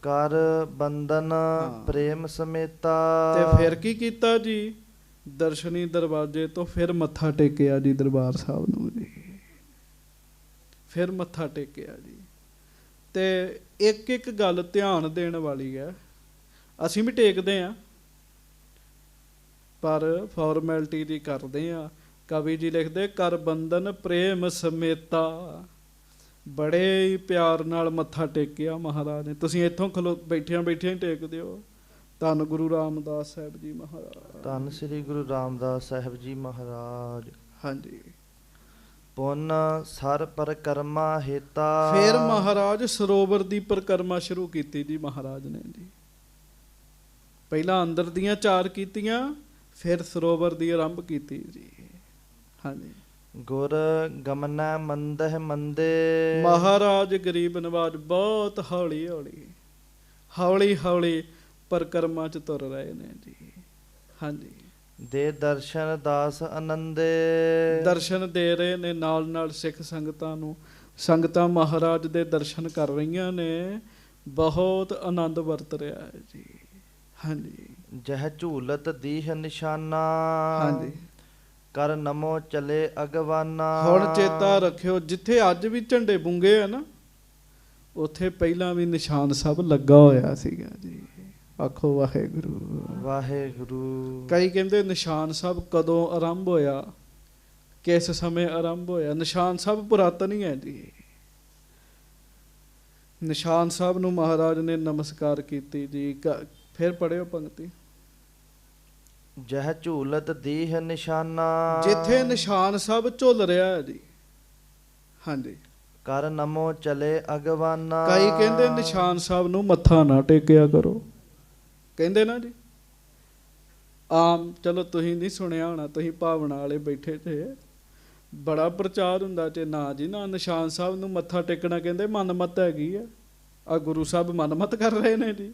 ਕਰ ਬੰਦਨ ਹਾਂ। ਪ੍ਰੇਮ ਸਮੇਤਾ। ਤੇ ਫਿਰ ਕੀ ਕੀਤਾ ਜੀ, ਦਰਸ਼ਨੀ ਦਰਵਾਜ਼ੇ ਤੋਂ ਫਿਰ ਮੱਥਾ ਟੇਕਿਆ ਜੀ ਦਰਬਾਰ ਸਾਹਿਬ ਨੂੰ ਜੀ, ਫਿਰ ਮੱਥਾ ਟੇਕਿਆ ਜੀ। ਤੇ ਇੱਕ ਇੱਕ ਗੱਲ ਧਿਆਨ ਦੇਣ ਵਾਲੀ ਹੈ, ਅਸੀਂ ਵੀ ਟੇਕਦੇ ਹਾਂ ਪਰ ਫਾਰਮੈਲਿਟੀ ਦੀ ਕਰਦੇ ਹਾਂ। ਕਵੀ ਜੀ ਲਿਖਦੇ ਕਰ ਬੰਦਨ ਪ੍ਰੇਮ ਸਮੇਤਾ, ਬੜੇ ਹੀ ਪਿਆਰ ਨਾਲ ਮੱਥਾ ਟੇਕਿਆ ਮਹਾਰਾਜ ਨੇ। ਤੁਸੀਂ ਇੱਥੋਂ ਖਲੋ ਬੈਠਿਆਂ ਬੈਠਿਆਂ ਹੀ ਟੇਕ ਦਿਓ। ਧੰਨ ਗੁਰੂ ਰਾਮਦਾਸ ਸਾਹਿਬ ਜੀ ਮਹਾਰਾਜ। ਧੰਨ ਸ੍ਰੀ ਗੁਰੂ ਰਾਮਦਾਸ ਸਾਹਿਬ ਜੀ ਮਹਾਰਾਜ। ਹਾਂਜੀ। ਪੁੰਨ ਸਰ ਪਰਕਰਮਾ ਹੇਤਾ। ਫਿਰ ਮਹਾਰਾਜ ਸਰੋਵਰ ਦੀ ਪਰਕਰਮਾ ਸ਼ੁਰੂ ਕੀਤੀ ਜੀ ਮਹਾਰਾਜ ਨੇ ਜੀ। ਪਹਿਲਾਂ ਅੰਦਰ ਦੀਆਂ 4 ਕੀਤੀਆਂ, ਫਿਰ ਸਰੋਵਰ ਦੀ ਆਰੰਭ ਕੀਤੀ ਜੀ, ਹਾਂਜੀ। ਗੁਰ ਗਮਨੈ ਮੰਦਹਿ ਮੰਦੇ। ਮਹਾਰਾਜ ਗਰੀਬ ਨਵਾਜ ਬਹੁਤ ਹੌਲੀ ਹੌਲੀ ਹੌਲੀ ਹੌਲੀ ਪਰਕਰਮਾ ਚ ਤੁਰ ਰਹੇ ਨੇ ਜੀ, ਹਾਂਜੀ। ਦੇ ਦਰਸ਼ਨ ਦਾਸ ਆਨੰਦੇ। ਦਰਸ਼ਨ ਦੇ ਰਹੇ ਨੇ ਨਾਲ ਨਾਲ ਸਿੱਖ ਸੰਗਤਾਂ ਨੂੰ। ਸੰਗਤਾਂ ਮਹਾਰਾਜ ਦੇ ਦਰਸ਼ਨ ਕਰ ਰਹੀਆਂ ਨੇ, ਬਹੁਤ ਆਨੰਦ ਵਰਤ ਰਿਹਾ ਹੈ ਜੀ, ਹਾਂਜੀ। ਜਹ ਝੂਲਤ ਦੀਹ ਨਿਸ਼ਾਨਾ। ਹਾਂਜੀ। ਕਰ ਨਮੋ ਚਲੇ ਅਗਵਾਨਾ। ਹੁਣ ਚੇਤਾ ਰੱਖਿਓ, ਜਿੱਥੇ ਅੱਜ ਵੀ ਝੰਡੇ ਬੁੰਗੇ ਆ ਨਾ, ਉੱਥੇ ਪਹਿਲਾਂ ਵੀ ਨਿਸ਼ਾਨ ਸਭ ਲੱਗਾ ਹੋਇਆ ਸੀਗਾ ਜੀ। ਆਖੋ ਵਾਹਿਗੁਰੂ ਵਾਹਿਗੁਰੂ। ਕਈ ਕਹਿੰਦੇ ਨਿਸ਼ਾਨ ਸਾਹਿਬ ਕਦੋਂ ਆਰੰਭ ਹੋਇਆ, ਕਿਸ ਸਮੇਂ ਆਰੰਭ ਹੋਇਆ। ਨਿਸ਼ਾਨ ਸਾਹਿਬ ਪੁਰਾਤਨ ਹੀ ਹੈ ਜੀ। ਨਿਸ਼ਾਨ ਸਾਹਿਬ ਨੂੰ ਮਹਾਰਾਜ ਨੇ ਨਮਸਕਾਰ ਕੀਤੀ ਜੀ। ਫਿਰ ਪੜਿਓ ਪੰਕਤੀ। ਜਹ ਝੂਲਤ ਦੀਹ ਨਿਸ਼ਾਨਾ। ਜਿੱਥੇ ਨਿਸ਼ਾਨ ਸਾਹਿਬ ਝੁੱਲ ਰਿਹਾ ਹੈ ਜੀ, ਹਾਂਜੀ। ਕਰ ਨਮੋ ਚਲੇ ਅਗਵਾਨਾ। ਕਈ ਕਹਿੰਦੇ ਨਿਸ਼ਾਨ ਸਾਹਿਬ ਨੂੰ ਮੱਥਾ ਨਾ ਟੇਕਿਆ ਕਰੋ, ਕਹਿੰਦੇ ਨਾ ਜੀ। ਆਮ ਚਲੋ ਤੁਸੀਂ ਨਹੀਂ ਸੁਣਿਆ ਹੋਣਾ, ਤੁਸੀਂ ਭਾਵਨਾ ਵਾਲੇ ਬੈਠੇ ਤੇ ਬੜਾ ਪ੍ਰਚਾਰ ਹੁੰਦਾ ਚ ਨਾ ਜੀ ਨਾ, ਨਿਸ਼ਾਨ ਸਾਹਿਬ ਨੂੰ ਮੱਥਾ ਟੇਕਣਾ ਕਹਿੰਦੇ ਮਨਮਤ ਹੈਗੀ ਆ। ਆ ਗੁਰੂ ਸਾਹਿਬ ਮਨਮਤ ਕਰ ਰਹੇ ਨੇ ਜੀ,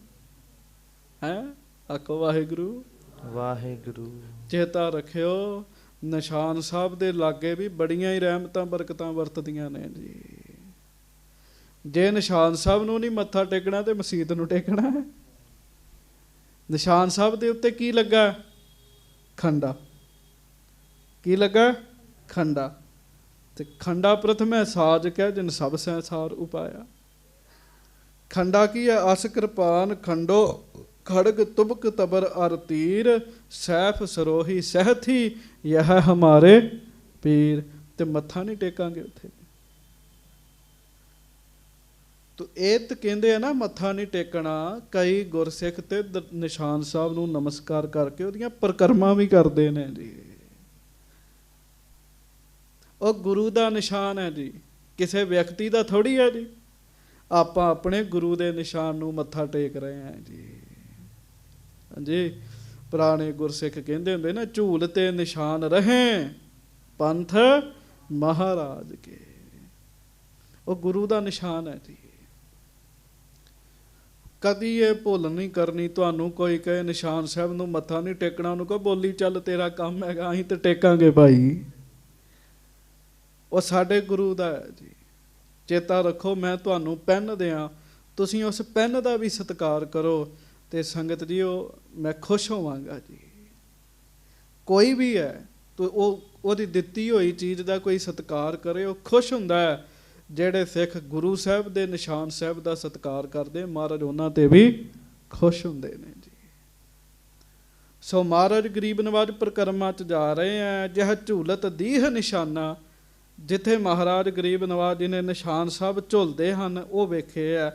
ਹੈਂ। ਆਖੋ ਵਾਹਿਗੁਰੂ ਵਾਹਿਗੁਰੂ। ਚੇਤਾ ਰੱਖਿਓ, ਨਿਸ਼ਾਨ ਸਾਹਿਬ ਦੇ ਲਾਗੇ ਵੀ ਬੜੀਆਂ ਹੀ ਰਹਿਮਤਾਂ ਬਰਕਤਾਂ ਵਰਤਦੀਆਂ ਨੇ ਜੀ। ਜੇ ਨਿਸ਼ਾਨ ਸਾਹਿਬ ਨੂੰ ਨਹੀਂ ਮੱਥਾ ਟੇਕਣਾ ਤੇ ਮਸੀਤ ਨੂੰ ਟੇਕਣਾ ਹੈ। ਨਿਸ਼ਾਨ ਸਾਹਿਬ ਦੇ ਉੱਤੇ ਕੀ ਲੱਗਾ? ਖੰਡਾ। ਕੀ ਲੱਗਾ? ਖੰਡਾ। ਤੇ ਖੰਡਾ ਪ੍ਰਥਮ ਹੈ ਸਾਜ ਕਹਿ ਜਿਨ ਸਭ ਸੰਸਾਰ ਉਪਾਇਆ। ਖੰਡਾ ਕੀ ਹੈ? ਅਸ ਕਿਰਪਾਨ ਖੰਡੋ ਖੜਗ ਤੁਬਕ ਤਬਰ ਅਰ ਤੀਰ ਸੈਫ ਸਰੋਹੀ ਸਹਿਥੀ ਯਹ ਹਮਾਰੇ ਪੀਰ। ਤੇ ਮੱਥਾ ਨਹੀਂ ਟੇਕਾਂਗੇ ਉੱਥੇ। ਤੋ ਇਹ ਤਾਂ ਕਹਿੰਦੇ ਆ ਨਾ ਮੱਥਾ ਨਹੀਂ ਟੇਕਣਾ। ਕਈ ਗੁਰਸਿੱਖ ਤੇ ਨਿਸ਼ਾਨ ਸਾਹਿਬ ਨੂੰ ਨਮਸਕਾਰ ਕਰਕੇ ਉਹਦੀਆਂ ਪਰਕਰਮਾਂ ਵੀ ਕਰਦੇ ਨੇ ਜੀ। ਉਹ ਗੁਰੂ ਦਾ ਨਿਸ਼ਾਨ ਹੈ ਜੀ, ਕਿਸੇ ਵਿਅਕਤੀ ਦਾ ਥੋੜੀ ਹੈ ਜੀ। ਆਪਾਂ ਆਪਣੇ ਗੁਰੂ ਦੇ ਨਿਸ਼ਾਨ ਨੂੰ ਮੱਥਾ ਟੇਕ ਰਹੇ ਹਾਂ ਜੀ, ਹਾਂਜੀ। ਪੁਰਾਣੇ ਗੁਰਸਿੱਖ ਕਹਿੰਦੇ ਹੁੰਦੇ ਨਾ, ਝੂਲ ਤੇ ਨਿਸ਼ਾਨ ਰਹੇ ਪੰਥ ਮਹਾਰਾਜ ਕੇ। ਉਹ ਗੁਰੂ ਦਾ ਨਿਸ਼ਾਨ ਹੈ ਜੀ। ਕਦੀ ਇਹ ਭੁੱਲ ਨਹੀਂ ਕਰਨੀ। ਤੁਹਾਨੂੰ ਕੋਈ ਕਹੇ ਨਿਸ਼ਾਨ ਸਾਹਿਬ ਨੂੰ ਮੱਥਾ ਨਹੀਂ ਟੇਕਣਾ, ਉਹਨੂੰ ਕਹੋ ਬੋਲੀ ਚੱਲ ਤੇਰਾ ਕੰਮ ਹੈਗਾ, ਅਸੀਂ ਤੇ ਟੇਕਾਂਗੇ ਭਾਈ। ਉਹ ਸਾਡੇ ਗੁਰੂ ਦਾ ਹੈ ਜੀ। ਚੇਤਾ ਰੱਖੋ, ਮੈਂ ਤੁਹਾਨੂੰ ਪੈਨ ਦਿਆਂ, ਤੁਸੀਂ ਉਸ ਪੈਨ ਦਾ ਵੀ ਸਤਿਕਾਰ ਕਰੋ। ਤੇ ਸੰਗਤ ਜੀ, ਉਹ ਮੈਂ ਖੁਸ਼ ਹੋਵਾਂਗਾ ਜੀ। ਕੋਈ ਵੀ ਹੈ ਤੋ ਉਹਦੀ ਦਿੱਤੀ ਹੋਈ ਚੀਜ਼ ਦਾ ਕੋਈ ਸਤਿਕਾਰ ਕਰੇ, ਉਹ ਖੁਸ਼ ਹੁੰਦਾ ਹੈ। ਜਿਹੜੇ ਸਿੱਖ ਗੁਰੂ ਸਾਹਿਬ ਦੇ ਨਿਸ਼ਾਨ ਸਾਹਿਬ ਦਾ ਸਤਿਕਾਰ ਕਰਦੇ, ਮਹਾਰਾਜ ਉਹਨਾਂ ਤੇ ਵੀ ਖੁਸ਼ ਹੁੰਦੇ ਨੇ ਜੀ। ਸੋ ਮਹਾਰਾਜ ਗਰੀਬ ਨਵਾਜ ਪਰਕਰਮਾ ਚ ਜਾ ਰਹੇ ਆ। ਜਿਹ ਝੂਲਤ ਦੀਹ ਨਿਸ਼ਾਨਾ, ਜਿੱਥੇ ਮਹਾਰਾਜ ਗਰੀਬ ਨਵਾਜ ਜੀ ਨੇ ਨਿਸ਼ਾਨ ਸਾਹਿਬ ਝੁਲਦੇ ਹਨ, ਉਹ ਵੇਖੇ ਆ।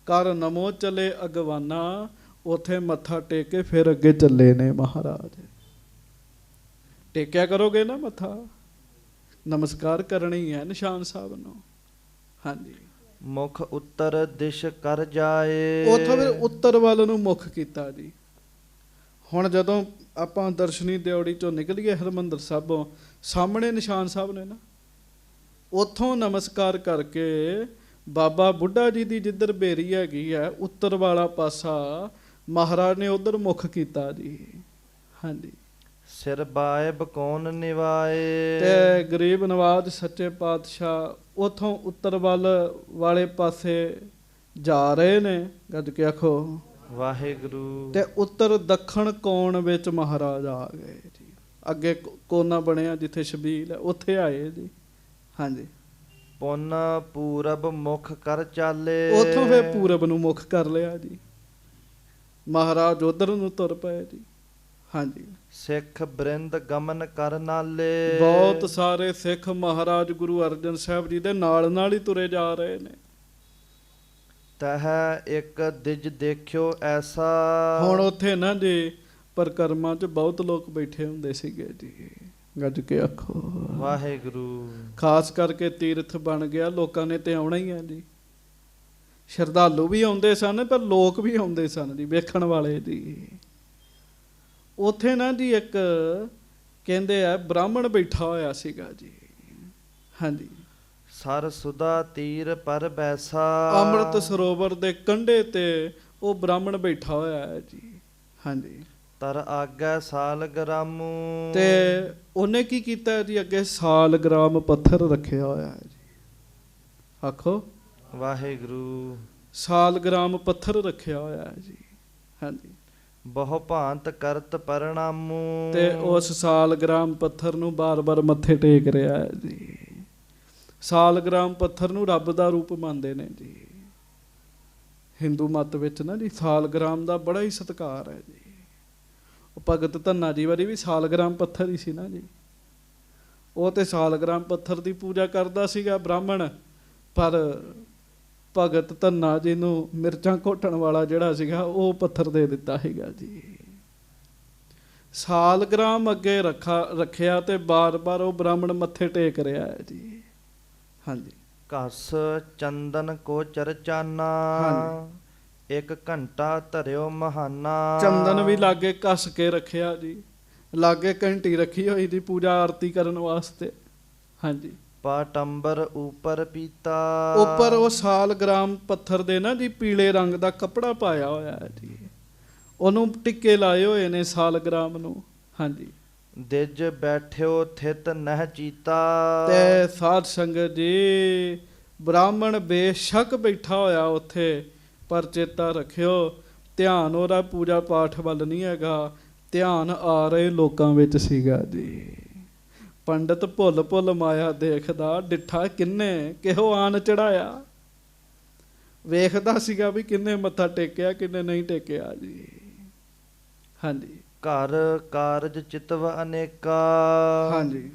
ਕਰ ਨਮੋ ਚਲੇ ਅਗਵਾਨਾ, ਉੱਥੇ ਮੱਥਾ ਟੇਕ ਕੇ ਫਿਰ ਅੱਗੇ ਚੱਲੇ ਨੇ ਮਹਾਰਾਜ। ਟੇਕਿਆ ਕਰੋਗੇ ਨਾ ਮੱਥਾ, ਨਮਸਕਾਰ ਕਰਨੀ ਹੈ ਨਿਸ਼ਾਨ ਸਾਹਿਬ ਨੂੰ, ਹਾਂਜੀ। ਮੁਖ ਉੱਤਰ ਦਿਸ਼ ਕਰ ਜਾਏ। ਉੱਥੋਂ ਫਿਰ ਉੱਤਰ ਵੱਲ ਨੂੰ ਮੁਖ ਕੀਤਾ ਜੀ। ਹੁਣ ਜਦੋਂ ਆਪਾਂ ਦਰਸ਼ਨੀ ਦਿਉੜੀ ਚੋਂ ਨਿਕਲੀਏ ਹਰਿਮੰਦਰ ਸਾਹਿਬੋਂ, ਸਾਹਮਣੇ ਨਿਸ਼ਾਨ ਸਾਹਿਬ ਨੇ ਨਾ, ਉੱਥੋਂ ਨਮਸਕਾਰ ਕਰਕੇ ਬਾਬਾ ਬੁੱਢਾ ਜੀ ਦੀ ਜਿੱਧਰ ਬੇਰੀ ਹੈਗੀ ਹੈ, ਉੱਤਰ ਵਾਲਾ ਪਾਸਾ ਮਹਾਰਾਜ ਨੇ ਉਧਰ ਮੁਖ ਕੀਤਾ ਜੀ। ਹਾਂਜੀ। ਸਿਰ ਬਾਇਬ ਕੌਣ ਨਿਵਾਏ। ਤੇ ਗਰੀਬ ਨਵਾਜ ਸੱਚੇ ਪਾਤਸ਼ਾਹ ਉਥੋਂ ਉੱਤਰ ਵਾਲੇ ਪਾਸੇ ਜਾ ਰਹੇ ਨੇ। ਗੱਜ ਕੇ ਆਖੋ ਵਾਹਿਗੁਰੂ। ਤੇ ਉੱਤਰ ਦੱਖਣ ਕੋਣ ਵਿੱਚ ਮਹਾਰਾਜ ਆ ਗਏ ਜੀ। ਅੱਗੇ ਕੋਨਾ ਬਣਿਆ ਜਿੱਥੇ ਛਬੀਲ ਹੈ, ਉੱਥੇ ਆਏ ਜੀ। ਹਾਂਜੀ। ਪੁੰਨ ਪੂਰਬ ਮੁਖ ਕਰ ਚਾਲੇ। ਉਥੋਂ ਫਿਰ ਪੂਰਬ ਨੂੰ ਮੁਖ ਕਰ ਲਿਆ ਜੀ। ਮਹਾਰਾਜ ਉਧਰ ਨੂੰ ਤੁਰ ਪਏ ਜੀ। ਹਾਂਜੀ। ਸਿੱਖ ਬ੍ਰਿੰਦ ਗਮਨ ਕਰ ਨਾਲੇ। ਬਹੁਤ ਸਾਰੇ ਸਿੱਖ ਮਹਾਰਾਜ ਗੁਰੂ ਅਰਜਨ ਸਾਹਿਬ ਜੀ ਦੇ ਨਾਲ ਹੀ ਤੁਰੇ ਜਾ ਰਹੇ ਨੇ। ਤਹ ਇੱਕ ਦਿਜ ਦੇਖਿਓ ਐਸਾ। ਹੁਣ ਉੱਥੇ ਨਾ ਜੀ ਪਰਕਰਮਾਂ 'ਚ ਬਹੁਤ ਲੋਕ ਬੈਠੇ ਹੁੰਦੇ ਸੀਗੇ ਜੀ। ਗੱਜ ਕੇ ਆਖੋ ਵਾਹਿਗੁਰੂ। ਖਾਸ ਕਰਕੇ ਤੀਰਥ ਬਣ ਗਿਆ, ਲੋਕਾਂ ਨੇ ਤੇ ਆਉਣਾ ਹੀ ਆ ਜੀ। ਸ਼ਰਧਾਲੂ ਵੀ ਆਉਂਦੇ ਸਨ, ਪਰ ਲੋਕ ਵੀ ਆਉਂਦੇ ਸਨ ਜੀ, ਵੇਖਣ ਵਾਲੇ ਜੀ। ਉੱਥੇ ਨਾ ਜੀ ਇੱਕ ਕਹਿੰਦੇ ਆ ਬ੍ਰਾਹਮਣ ਬੈਠਾ ਹੋਇਆ ਸੀਗਾ ਜੀ। ਹਾਂਜੀ। ਸਰ ਸੁਦਾ ਤੀਰ ਪਰ ਬੈਸਾ। ਅੰਮ੍ਰਿਤ ਸਰੋਵਰ ਦੇ ਕੰਢੇ ਤੇ ਉਹ ਬ੍ਰਾਹਮਣ ਬੈਠਾ ਹੋਇਆ ਹੈ ਜੀ। ਹਾਂਜੀ। ਤਰ ਆਗੇ ਸਾਲ ਗ੍ਰਾਮੂ। ਤੇ ਉਹਨੇ ਕੀ ਕੀਤਾ ਜੀ, ਅੱਗੇ ਸਾਲ ਗ੍ਰਾਮ ਪੱਥਰ ਰੱਖਿਆ ਹੋਇਆ ਹੈ ਜੀ। ਆਖੋ ਵਾਹਿਗੁਰੂ। ਸਾਲ ਗ੍ਰਾਮ ਪੱਥਰ ਰੱਖਿਆ ਹੋਇਆ ਹੈ ਜੀ। ਹਾਂਜੀ। ਬਹੁ ਭਾਂਤ ਕਰਤ ਪਰਣਾਮੂ। ਤੇ ਉਸ ਸਾਲ ਗ੍ਰਾਮ ਪੱਥਰ ਨੂੰ ਬਾਰ-ਬਾਰ ਮੱਥੇ ਟੇਕ ਰਿਹਾ ਹੈ ਜੀ। ਸਾਲ ਗ੍ਰਾਮ ਪੱਥਰ ਨੂੰ ਰੱਬ ਦਾ ਰੂਪ ਮੰਨਦੇ ਨੇ ਜੀ। ਹਿੰਦੂ ਮਤ ਵਿੱਚ ਨਾ ਜੀ ਸਾਲ ਗ੍ਰਾਮ ਦਾ ਬੜਾ ਹੀ ਸਤਿਕਾਰ ਹੈ ਜੀ। ਉਹ ਭਗਤ ਧੰਨਾ ਜੀ ਵਾਰੀ ਵੀ ਸਾਲ ਗ੍ਰਾਮ ਪੱਥਰ ਹੀ ਸੀ ਨਾ ਜੀ। ਉਹ ਤੇ ਸਾਲ ਗ੍ਰਾਮ ਪੱਥਰ ਦੀ ਪੂਜਾ ਕਰਦਾ ਸੀਗਾ ਬ੍ਰਾਹਮਣ, ਪਰ ਭਗਤ ਧੰਨਾ ਜੀ ਨੂੰ ਮਿਰਚਾਂ ਘੋਟਣ ਵਾਲਾ ਜਿਹੜਾ ਸੀਗਾ ਉਹ ਪੱਥਰ ਦੇ ਦਿੱਤਾ ਸੀਗਾ ਜੀ। ਸਾਲ ਗ੍ਰਾਮ ਅੱਗੇ ਰੱਖਿਆ ਤੇ ਬਾਰ-ਬਾਰ ਉਹ ਬ੍ਰਾਹਮਣ ਮੱਥੇ ਟੇਕ ਰਿਹਾ ਹੈ ਜੀ। ਹਾਂਜੀ। ਘਸ ਚੰਦਨ ਕੋ ਚਰਚਾਨਾ। ਇੱਕ ਘੰਟਾ ਧਰਿਓ ਮਹਾਨਾ। ਚੰਦਨ ਵੀ ਲਾਗੇ ਘਸ ਕੇ ਰੱਖਿਆ ਜੀ। ਲਾਗੇ ਘੰਟੀ ਰੱਖੀ ਹੋਈ ਦੀ ਪੂਜਾ ਆਰਤੀ ਕਰਨ ਵਾਸਤੇ। ਹਾਂਜੀ। ਪਾਟੰਬਰ ਉਪਰ ਪੀਤਾ। ਉੱਪਰ ਉਹ ਸਾਲ ਗ੍ਰਾਮ ਪੱਥਰ ਦੇ ਨਾ ਜੀ ਪੀਲੇ ਰੰਗ ਦਾ ਕੱਪੜਾ ਪਾਇਆ ਹੋਇਆ ਹੈ ਜੀ। ਉਹਨੂੰ ਟਿੱਕੇ ਲਾਏ ਹੋਏ ਨੇ ਸਾਲ ਗ੍ਰਾਮ ਨੂੰ। ਹਾਂਜੀ। ਦਿਜ ਬੈਠਿਓ ਥਿਤ ਨਹਿ ਚੀਤਾ। ਤੇ ਸਾਧ ਸੰਗਤ ਜੀ ਬ੍ਰਾਹਮਣ ਬੇਸ਼ੱਕ ਬੈਠਾ ਹੋਇਆ ਉੱਥੇ, ਪਰ ਚੇਤਾ ਰੱਖਿਓ ਧਿਆਨ ਉਹਦਾ ਪੂਜਾ ਪਾਠ ਵੱਲ ਨਹੀਂ ਹੈਗਾ, ਧਿਆਨ ਆ ਰਹੇ ਲੋਕਾਂ ਵਿੱਚ ਸੀਗਾ ਜੀ। ਪੰਡਤ ਭੁੱਲ ਮਾਇਆ ਦੇਖਦਾ, ਡਿੱਠਾ ਕਿੰਨੇ ਕਿਹੋ ਆਨ ਚੜਾਇਆ। ਵੇਖਦਾ ਸੀਗਾ ਵੀ ਕਿੰਨੇ ਮੱਥਾ ਟੇਕਿਆ ਕਿੰਨੇ ਨਹੀਂ ਟੇਕਿਆ ਜੀ। ਹਾਂਜੀ। ਘਰ ਕਾਰਜ ਚਿਤਵ ਅਨੇਕਾ। ਹਾਂਜੀ।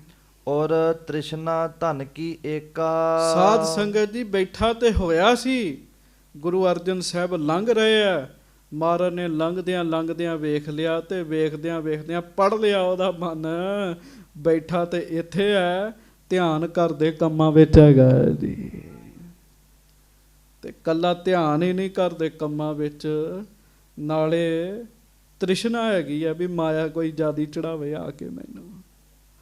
ਔਰ ਤ੍ਰਿਸ਼ਨਾ ਧਨ ਕੀ ਏਕਾ। ਸਾਧ ਸੰਗਤ ਜੀ ਬੈਠਾ ਤੇ ਹੋਇਆ ਸੀ, ਗੁਰੂ ਅਰਜਨ ਸਾਹਿਬ ਲੰਘ ਰਹੇ ਆ। ਮਹਾਰਾਜ ਨੇ ਲੰਘਦਿਆਂ ਵੇਖ ਲਿਆ ਤੇ ਵੇਖਦਿਆਂ ਪੜ੍ਹ ਲਿਆ ਉਹਦਾ ਮਨ। ਬੈਠਾ ਤੇ ਇੱਥੇ ਹੈ, ਧਿਆਨ ਕਰਦੇ ਕੰਮਾਂ ਵਿੱਚ ਹੈਗਾ ਜੀ। ਤੇ ਕੱਲਾ ਧਿਆਨ ਹੀ ਨਹੀਂ ਕਰਦੇ ਕੰਮਾਂ ਵਿੱਚ, ਨਾਲੇ ਤ੍ਰਿਸ਼ਨਾ ਹੈਗੀ ਆ ਵੀ ਮਾਇਆ ਕੋਈ ਜ਼ਿਆਦੀ ਚੜਾਵੇ ਆ ਕੇ ਮੈਨੂੰ।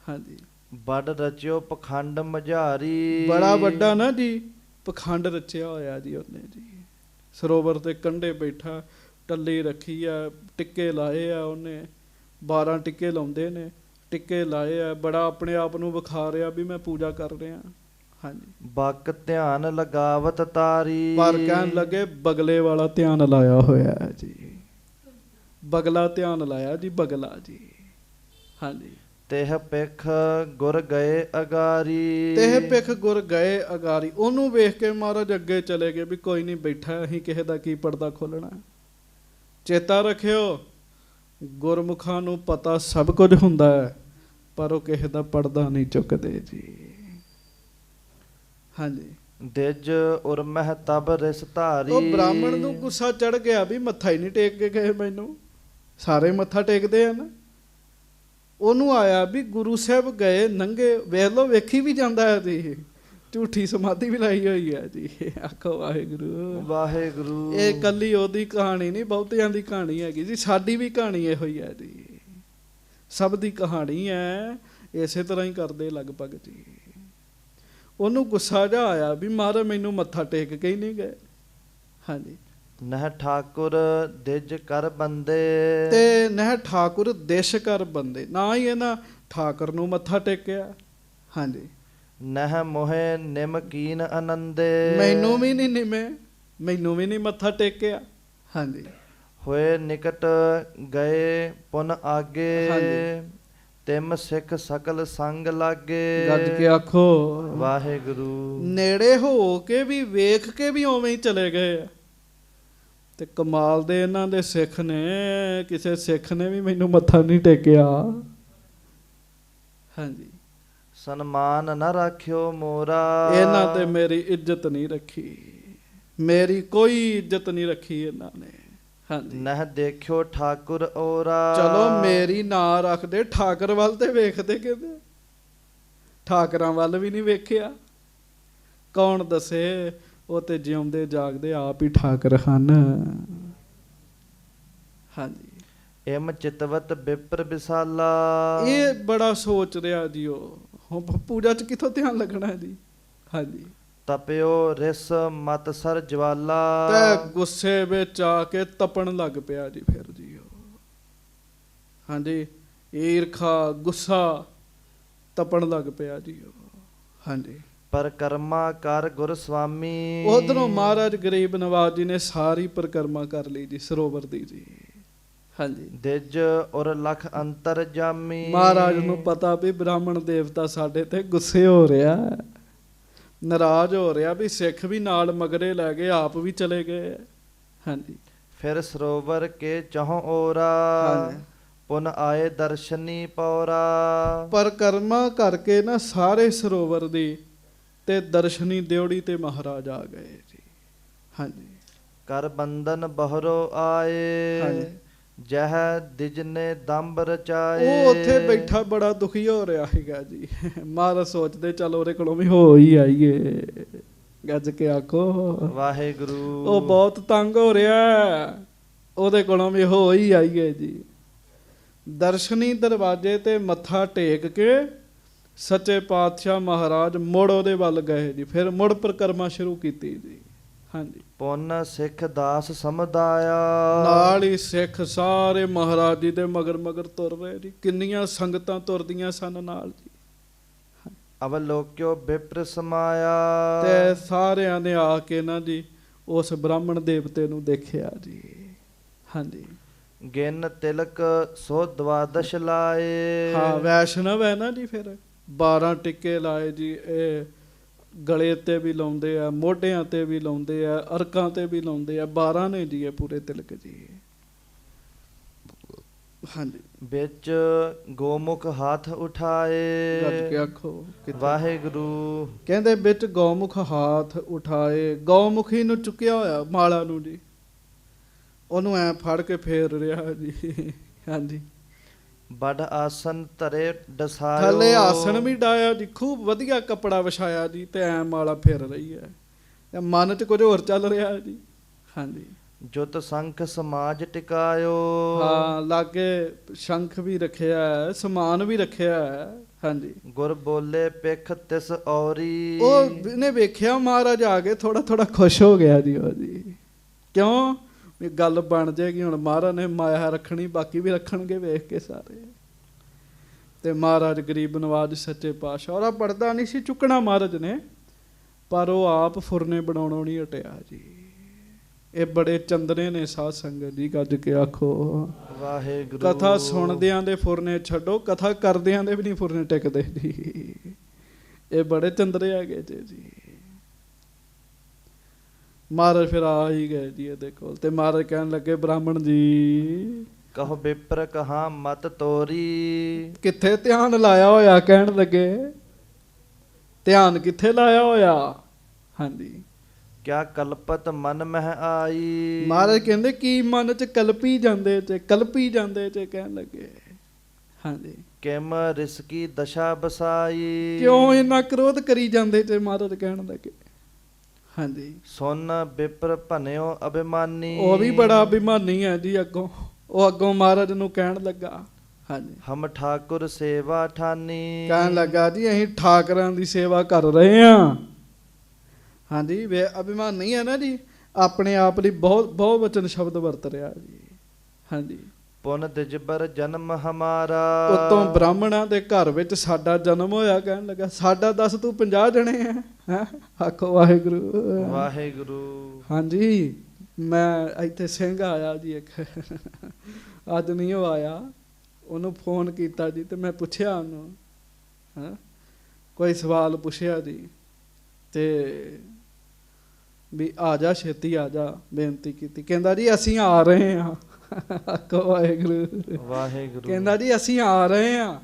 ਹਾਂਜੀ। ਵੱਡ ਰਚਿਓ ਪਖੰਡ ਮਝਾਰੀ। ਬੜਾ ਵੱਡਾ ਨਾ ਜੀ ਪਖੰਡ ਰਚਿਆ ਹੋਇਆ ਜੀ ਉਹਨੇ ਜੀ। ਸਰੋਵਰ ਦੇ ਕੰਢੇ ਬੈਠਾ, ਟੱਲੀ ਰੱਖੀ ਆ, ਟਿੱਕੇ ਲਾਏ ਆ ਉਹਨੇ, 12 ਟਿੱਕੇ ਲਾਉਂਦੇ ਨੇ, ਟਿੱਕੇ ਲਾਏ ਆ, ਬੜਾ ਆਪਣੇ ਆਪ ਨੂੰ ਵਿਖਾ ਰਿਹਾ ਵੀ ਮੈਂ ਪੂਜਾ ਕਰ ਰਿਹਾ। ਹਾਂਜੀ। ਬਕ ਧਿਆਨ ਲਗਾਵਤ ਤਾਰੀ। ਪਰ ਕਹਿਣ ਲੱਗੇ ਬਗਲੇ ਵਾਲਾ ਧਿਆਨ ਲਾਇਆ ਹੋਇਆ ਹੈ ਜੀ। ਬਗਲਾ ਧਿਆਨ ਲਾਇਆ ਜੀ, ਬਗਲਾ ਜੀ। ਹਾਂਜੀ। ਤਿਹ ਪਿਖ ਗੁਰ ਗਏ ਅਗਾਰੀ। ਤਿਹ ਪਿਖ ਗੁਰ ਗਏ ਅਗਾਰੀ। ਉਹਨੂੰ ਵੇਖ ਕੇ ਮਹਾਰਾਜ ਅੱਗੇ ਚਲੇ ਗਏ ਵੀ ਕੋਈ ਨਹੀਂ ਬੈਠਾ, ਅਸੀਂ ਕਿਸੇ ਦਾ ਕੀ ਪਰਦਾ ਖੋਲਣਾ। ਚੇਤਾ ਰੱਖਿਓ ਗੁਰਮੁਖਾਂ ਨੂੰ ਪਤਾ ਸਭ ਕੁਝ ਹੁੰਦਾ ਹੈ, ਪਰ ਉਹ ਕਿਸੇ ਦਾ ਪਰਦਾ ਨਹੀਂ ਚੁੱਕਦੇ ਜੀ। ਹਾਂਜੀ। ਦਿਜ ਉਰਮਹਿ ਤਬ ਰਿਸ ਧਾਰੀ। ਉਹ ਬ੍ਰਾਹਮਣ ਨੂੰ ਗੁੱਸਾ ਚੜ ਗਿਆ ਵੀ ਮੱਥਾ ਹੀ ਨਹੀਂ ਟੇਕ ਕੇ ਗਏ ਮੈਨੂੰ, ਸਾਰੇ ਮੱਥਾ ਟੇਕਦੇ ਆ ਨਾ। ਉਹਨੂੰ ਆਇਆ ਵੀ ਗੁਰੂ ਸਾਹਿਬ ਗਏ ਨੰਗੇ, ਵੇਖ ਲਓ ਵੇਖੀ ਵੀ ਜਾਂਦਾ ਹੈ ਜੀ, ਝੂਠੀ ਸਮਾਧੀ ਵੀ ਲਾਈ ਹੋਈ ਹੈ ਜੀ। ਆਖੋ ਵਾਹਿਗੁਰੂ ਵਾਹਿਗੁਰੂ। ਇਹ ਇਕੱਲੀ ਉਹਦੀ ਕਹਾਣੀ ਨਹੀਂ, ਬਹੁਤਿਆਂ ਦੀ ਕਹਾਣੀ ਹੈਗੀ ਜੀ। ਸਾਡੀ ਵੀ ਕਹਾਣੀ ਇਹੋ ਹੀ ਹੈ ਜੀ, ਸਭ ਦੀ ਕਹਾਣੀ ਹੈ। ਇਸੇ ਤਰ੍ਹਾਂ ਹੀ ਕਰਦੇ ਲਗਭਗ ਜੀ। ਉਹਨੂੰ ਗੁੱਸਾ ਜਿਹਾ ਆਇਆ ਵੀ ਮਹਾਰਾਜ ਮੈਨੂੰ ਮੱਥਾ ਟੇਕ ਕੇ ਹੀ ਨਹੀਂ ਗਏ। ਹਾਂਜੀ। ਨਹਿ ਠਾਕੁਰ ਦਿਜ ਕਰ ਬੰਦੇ, ਤੇ ਨਹਿ ਠਾਕੁਰ ਦੇਸ਼ ਕਰ ਬੰਦੇ, ਨਾ ਹੀ ਇਹਨਾਂ ਠਾਕੁਰ ਨੂੰ ਮੱਥਾ ਟੇਕਿਆ। ਹਾਂਜੀ। ਨਹਿ ਮੋਹੇ ਨਿਮਕੀਨ ਆਨੰਦੇ, ਮੈਨੂੰ ਵੀ ਨਹੀਂ ਨਿਮੇ, ਮੈਨੂੰ ਵੀ ਨਹੀਂ ਮੱਥਾ ਟੇਕਿਆ। ਹਾਂਜੀ। ਹੋਏ ਨਿਕਟ ਗਏ ਪੁਨ ਆਗੇ, ਹਾਂਜੀ। ਤਿਮ ਸਿੱਖ ਸਕਲ ਸੰਗ ਲਾਗੇ। ਗੱਜ ਕੇ ਆਖੋ ਵਾਹਿਗੁਰੂ। ਨੇੜੇ ਹੋ ਕੇ ਵੀ ਵੇਖ ਕੇ ਵੀ ਉਵੇਂ ਹੀ ਚਲੇ ਗਏ ਆ। ਤੇ ਕਮਾਲ ਦੇ ਇਹਨਾਂ ਦੇ ਸਿੱਖ ਨੇ, ਕਿਸੇ ਸਿੱਖ ਨੇ ਵੀ ਮੈਨੂੰ ਮੱਥਾ ਨਹੀਂ ਟੇਕਿਆ। ਹਾਂਜੀ। ਸਨਮਾਨ ਨਾ ਰਾਖਿਓ ਮੋਰਾ, ਇਹਨਾਂ ਤੇ ਮੇਰੀ ਇੱਜ਼ਤ ਨਹੀਂ ਰੱਖੀ, ਮੇਰੀ ਕੋਈ ਇੱਜ਼ਤ ਨਹੀਂ ਰੱਖੀ ਇਹਨਾਂ ਨੇ। ਹਾਂਜੀ। ਨਹਿ ਦੇਖਿਓ ਠਾਕੁਰ ਔਰਾ, ਚਲੋ ਮੇਰੀ ਨਾ ਰੱਖਦੇ, ਠਾਕਰ ਵੱਲ ਤੇ ਵੇਖਦੇ ਕਿਤੇ, ਠਾਕਰਾਂ ਵੱਲ ਵੀ ਨਹੀਂ ਵੇਖਿਆ। ਕੌਣ ਦੱਸੇ, ਉਹ ਤੇ ਜਿਉਂਦੇ ਜਾਗਦੇ ਆਪ ਹੀ ਠਾਕਰ ਹਨ। ਹਾਂਜੀ। ਇਮ ਚਿਤਵਤ ਬਿਪਰ ਵਿਸਾਲਾ, ਇਹ ਬੜਾ ਸੋਚ ਰਿਹਾ ਜੀ। ਉਹ ਪੂਜਾ ਚ ਕਿੱਥੋਂ ਧਿਆਨ ਲੱਗਣਾ ਜੀ। ਹਾਂਜੀ। ਤਪਿਓ ਰਿਸ ਮਤ ਸਰ ਜਵਾਲਾ, ਤੇ ਗੁੱਸੇ ਵਿੱਚ ਆ ਕੇ ਤਪਣ ਲੱਗ ਪਿਆ ਜੀ ਫਿਰ ਜੀ ਉਹ। ਹਾਂਜੀ। ਈਰਖਾ ਗੁੱਸਾ ਤਪਣ ਲੱਗ ਪਿਆ ਜੀ ਉਹ। ਹਾਂਜੀ। ਪਰਕਰਮਾ ਕਰ ਗੁਰ ਸੁਆਮੀ, ਉਧਰੋਂ ਮਹਾਰਾਜ ਗਰੀਬ ਨਵਾਜ ਜੀ ਨੇ ਸਾਰੀ ਪਰਿਕਰਮਾ ਕਰ ਲਈ ਜੀ ਸਰੋਵਰ ਦੀ ਜੀ। ਹਾਂਜੀ। ਦਿਜ ਔਰ ਲਖ ਅੰਤਰ ਜਾਮੀ, ਮਹਾਰਾਜ ਨੂੰ ਪਤਾ ਵੀ ਬ੍ਰਾਹਮਣ ਦੇਵਤਾ ਸਾਡੇ ਤੇ ਗੁੱਸੇ ਹੋ ਰਿਹਾ, ਨਾਰਾਜ਼ ਹੋ ਰਿਹਾ, ਵੀ ਸਿੱਖ ਵੀ ਨਾਲ ਮਗਰੇ ਲੈ ਗਏ, ਆਪ ਵੀ ਚਲੇ ਗਏ। ਹਾਂਜੀ। ਫਿਰ ਸਰੋਵਰ ਕੇ ਚਹੁ ਔਰਾ, ਹਾਂਜੀ। ਪੁਨ ਆਏ ਦਰਸ਼ਨੀ ਪੌਰਾ। ਪਰਿਕਰਮਾ ਕਰਕੇ ਨਾ ਸਾਰੇ ਸਰੋਵਰ ਦੀ ਤੇ ਦਰਸ਼ਨੀ ਦਿਉੜੀ ਤੇ ਮਹਾਰਾਜ ਆ ਗਏ ਜੀ। ਹਾਂਜੀ। ਕਰ ਬੰਧਨ ਬਹਰੋ ਆਏ, ਹਾਂਜੀ। ਜਹ ਦਿਜ ਨੇ ਦੰਬ ਰਚਾਏ। ਉਹ ਉੱਥੇ ਬੈਠਾ ਬੜਾ ਦੁਖੀ ਹੋ ਰਿਹਾ ਹੈਗਾ ਜੀ। ਮਹਾਰਾਜ ਸੋਚਦੇ ਚੱਲ ਉਹਦੇ ਕੋਲੋਂ ਵੀ ਹੋ ਹੀ ਆਈਏ। ਗੱਜ ਕੇ ਆਖੋ ਵਾਹਿਗੁਰੂ। ਉਹ ਬਹੁਤ ਤੰਗ ਹੋ ਰਿਹਾ, ਉਹਦੇ ਕੋਲੋਂ ਵੀ ਹੋ ਹੀ ਆਈਏ ਜੀ। ਦਰਸ਼ਨੀ ਦਰਵਾਜ਼ੇ ਤੇ ਮੱਥਾ ਟੇਕ ਕੇ ਸੱਚੇ ਪਾਤਸ਼ਾਹ ਮਹਾਰਾਜ ਮੁੜ ਉਹਦੇ ਵੱਲ ਗਏ ਜੀ। ਫਿਰ ਮੁੜ ਪਰਿਕਰਮਾ ਸ਼ੁਰੂ ਕੀਤੀ ਜੀ। ਹਾਂਜੀ। ਪੁੰਨ ਸਿੱਖ ਦਾਸ ਸਮੁਦਾਇਆ, ਨਾਲ ਹੀ ਸਿੱਖ ਸਾਰੇ ਮਹਾਰਾਜ ਜੀ ਦੇ ਮਗਰ ਮਗਰ ਤੁਰ ਰਹੇ ਜੀ। ਕਿੰਨੀਆਂ ਸੰਗਤਾਂ ਤੁਰਦੀਆਂ ਸਨ ਨਾਲ ਜੀ। ਅਵਲੋਕਿਓ ਬਿਪਰ ਸਮਾਇਆ, ਤੇ ਸਾਰਿਆਂ ਨੇ ਆ ਕੇ ਨਾ ਜੀ ਉਸ ਬ੍ਰਾਹਮਣ ਦੇਵਤੇ ਨੂੰ ਦੇਖਿਆ ਜੀ। ਹਾਂਜੀ। ਗਿਨ ਤਿਲਕ ਸੋ ਦਵਾਦਸ਼ ਲਾਏ। ਹਾਂ, ਵੈਸ਼ਨਵ ਹੈ ਨਾ ਜੀ। ਫਿਰ 12 ਟਿੱਕੇ ਲਾਏ ਜੀ। ਇਹ ਗਲੇ ਤੇ ਵੀ ਲਾਉਂਦੇ ਆ, ਮੋਢਿਆਂ ਤੇ ਵੀ ਲਾਉਂਦੇ ਆ, ਅਰਕਾਂ ਤੇ ਵੀ ਲਾਉਂਦੇ ਆ। 12 ਨੇ ਜੀ ਇਹ ਪੂਰੇ ਤਿਲਕ ਜੀ। ਹਾਂਜੀ। ਵਿੱਚ ਗੋਮੁਖ ਹੱਥ ਉਠਾਏ, ਗੱਜ ਕੇ ਆਖੋ ਵਾਹਿਗੁਰੂ। ਕਹਿੰਦੇ ਵਿੱਚ ਗੌਮੁਖ ਹਾਥ ਉਠਾਏ। ਗੌਮੁਖੀ ਨੂੰ ਚੁੱਕਿਆ ਹੋਇਆ ਮਾਲਾ ਨੂੰ ਜੀ, ਉਹਨੂੰ ਐ ਫੜ ਕੇ ਫੇਰ ਰਿਹਾ ਜੀ। ਹਾਂਜੀ। ਬੜ ਆਸਨ ਧਰੇ ਡਸਾਇਓ, ਥੱਲੇ ਆਸਣ ਵੀ ਡਾਇਆ ਜੀ, ਖੂਬ ਵਧੀਆ ਕੱਪੜਾ ਵਿਛਾਇਆ ਜੀ, ਤੇ ਐ ਮਾਲਾ ਫੇਰ ਰਹੀ ਹੈ। ਤੇ ਮਨ 'ਚ ਕੁਝ ਹੋਰ ਚੱਲ ਰਿਹਾ ਜੀ। ਹਾਂਜੀ। ਜੁਤ ਸੰਖ ਸਮਾਜ ਟਿਕਾਇਓ, ਹਾਂ, ਲਾਗੇ ਸ਼ੰਖ ਵੀ ਰੱਖਿਆ, ਸਮਾਨ ਵੀ ਰੱਖਿਆ। ਹਾਂਜੀ। ਗੁਰ ਬੋਲੇ ਪਿਖ ਤਿਸ ਔਰੀ, ਉਹ ਇਹਨੇ ਵੇਖਿਆ ਮਹਾਰਾਜ ਆ ਗਏ, ਥੋੜਾ ਥੋੜਾ ਖੁਸ਼ ਹੋ ਗਿਆ ਜੀ ਉਹ ਜੀ। ਕਿਉਂ? ਵੀ ਗੱਲ ਬਣ ਜਾਏਗੀ ਹੁਣ, ਮਹਾਰਾਜ ਨੇ ਮਾਇਆ ਰੱਖਣੀ, ਬਾਕੀ ਵੀ ਰੱਖਣਗੇ ਵੇਖ ਕੇ ਸਾਰੇ। ਤੇ ਮਹਾਰਾਜ ਗਰੀਬ ਨਵਾਜ ਸੱਚੇ ਪਾਤਸ਼ਾਹ, ਉਹਦਾ ਪਰਦਾ ਨਹੀਂ ਸੀ ਚੁੱਕਣਾ ਮਹਾਰਾਜ ਨੇ, ਪਰ ਉਹ ਆਪ ਫੁਰਨੇ ਬਣਾਉਣੋਂ ਨਹੀਂ ਹਟਿਆ ਜੀ। ਇਹ ਬੜੇ ਚੰਦਰੇ ਨੇ ਸਾਧ ਸੰਗਤ ਜੀ। ਗੱਜ ਕੇ ਆਖੋ ਵਾਹਿਗੁਰੂ। ਕਥਾ ਸੁਣਦਿਆਂ ਦੇ ਫੁਰਨੇ ਛੱਡੋ, ਕਥਾ ਕਰਦਿਆਂ ਦੇ ਵੀ ਨਹੀਂ ਫੁਰਨੇ ਟਿਕਦੇ ਜੀ। ਇਹ ਬੜੇ ਚੰਦਰੇ ਹੈਗੇ ਜੀ। ਮਹਾਰਾਜ ਫਿਰ ਆ ਹੀ ਗਏ ਜੀ ਇਹਦੇ ਕੋਲ, ਤੇ ਮਹਾਰਾਜ ਕਹਿਣ ਲੱਗੇ, ਬ੍ਰਾਹਮਣ ਜੀ ਕਹੋ ਬਿਪਰ ਕਹਾ ਮਤ ਤੋਰੀ, ਕਿੱਥੇ ਧਿਆਨ ਲਾਇਆ ਹੋਇਆ? ਕਹਿਣ ਲੱਗੇ, ਧਿਆਨ ਕਿੱਥੇ ਲਾਇਆ ਹੋਇਆ? ਹਾਂਜੀ। ਕਿਆ ਕਲਪਤ ਮਨ ਮਹਿ ਆਈ। ਮਹਾਰਾਜ ਕਹਿੰਦੇ ਕੀ ਮਨ 'ਚ ਕਲਪੀ ਜਾਂਦੇ, ਕਲਪੀ ਜਾਂਦੇ। ਕਹਿਣ ਲੱਗੇ। ਹਾਂਜੀ। ਕਿਮ ਰਿਸਕੀ ਦਸ਼ਾ ਬਸਾਈ। ਕਿਉਂ ਇੰਨਾ ਕ੍ਰੋਧ ਕਰੀ ਜਾਂਦੇ ਤੇ ਮਹਾਰਾਜ ਕਹਿਣ ਲੱਗੇ। ਹਾਂਜੀ। ਸੁਨ ਵਿਪਰ ਭਨਿਓ ਅਭਿਮਾਨੀ। ਉਹ ਵੀ ਬੜਾ ਅਭਿਮਾਨੀ ਹੈ ਜੀ ਅੱਗੋਂ। ਉਹ ਅੱਗੋਂ ਮਹਾਰਾਜ ਨੂੰ ਕਹਿਣ ਲੱਗਾ। ਹਾਂਜੀ। ਹਮ ਠਾਕੁਰ ਸੇਵਾ ਠਾਨੀ। ਕਹਿਣ ਲੱਗਾ ਜੀ ਅਸੀਂ ਠਾਕਰਾਂ ਦੀ ਸੇਵਾ ਕਰ ਰਹੇ ਹਾਂ। ਹਾਂਜੀ। ਵੇ ਅਭਿਮਾਨੀ ਹੈ ਨਾ ਜੀ, ਆਪਣੇ ਆਪ ਲਈ ਬਹੁਤ ਬਹੁਤ ਵਚਨ ਸ਼ਬਦ ਵਰਤ ਰਿਹਾ ਜੀ। ਹਾਂਜੀ। ਪੁਨ ਦਿਜਬਰ ਜਨਮ ਹਮਾਰਾ। ਉਤੋਂ ਬ੍ਰਾਹਮਣਾਂ ਦੇ ਘਰ ਵਿੱਚ ਸਾਡਾ ਜਨਮ ਹੋਇਆ। ਕਹਿਣ ਲੱਗਾ ਸਾਡਾ ਦੱਸ ਤੂੰ 50 ਜਣੇ ਆ ਹੈਂ। ਆਖੋ ਵਾਹਿਗੁਰੂ। ਵਾਹਿਗੁਰੂ। ਹਾਂਜੀ। ਮੈਂ ਇੱਥੇ ਸਿੰਘ ਆਇਆ ਜੀ ਇੱਕ ਅੱਜ ਨਹੀਂ ਉਹ ਆਇਆ। ਉਹਨੂੰ ਫੋਨ ਕੀਤਾ ਜੀ ਤੇ ਮੈਂ ਪੁੱਛਿਆ ਉਹਨੂੰ ਹਾਂ ਕੋਈ ਸਵਾਲ ਪੁੱਛਿਆ ਜੀ ਤੇ ਵੀ ਆ ਜਾ ਛੇਤੀ ਆ ਜਾ, ਬੇਨਤੀ ਕੀਤੀ। ਕਹਿੰਦਾ ਜੀ ਅਸੀਂ ਆ ਰਹੇ ਹਾਂ। ਵਾਹਿਗੁਰੂ ਵਾਹਿਗੁਰੂ। ਕਹਿੰਦਾ ਜੀ ਅਸੀਂ ਆ ਰਹੇ ਹਾਂ।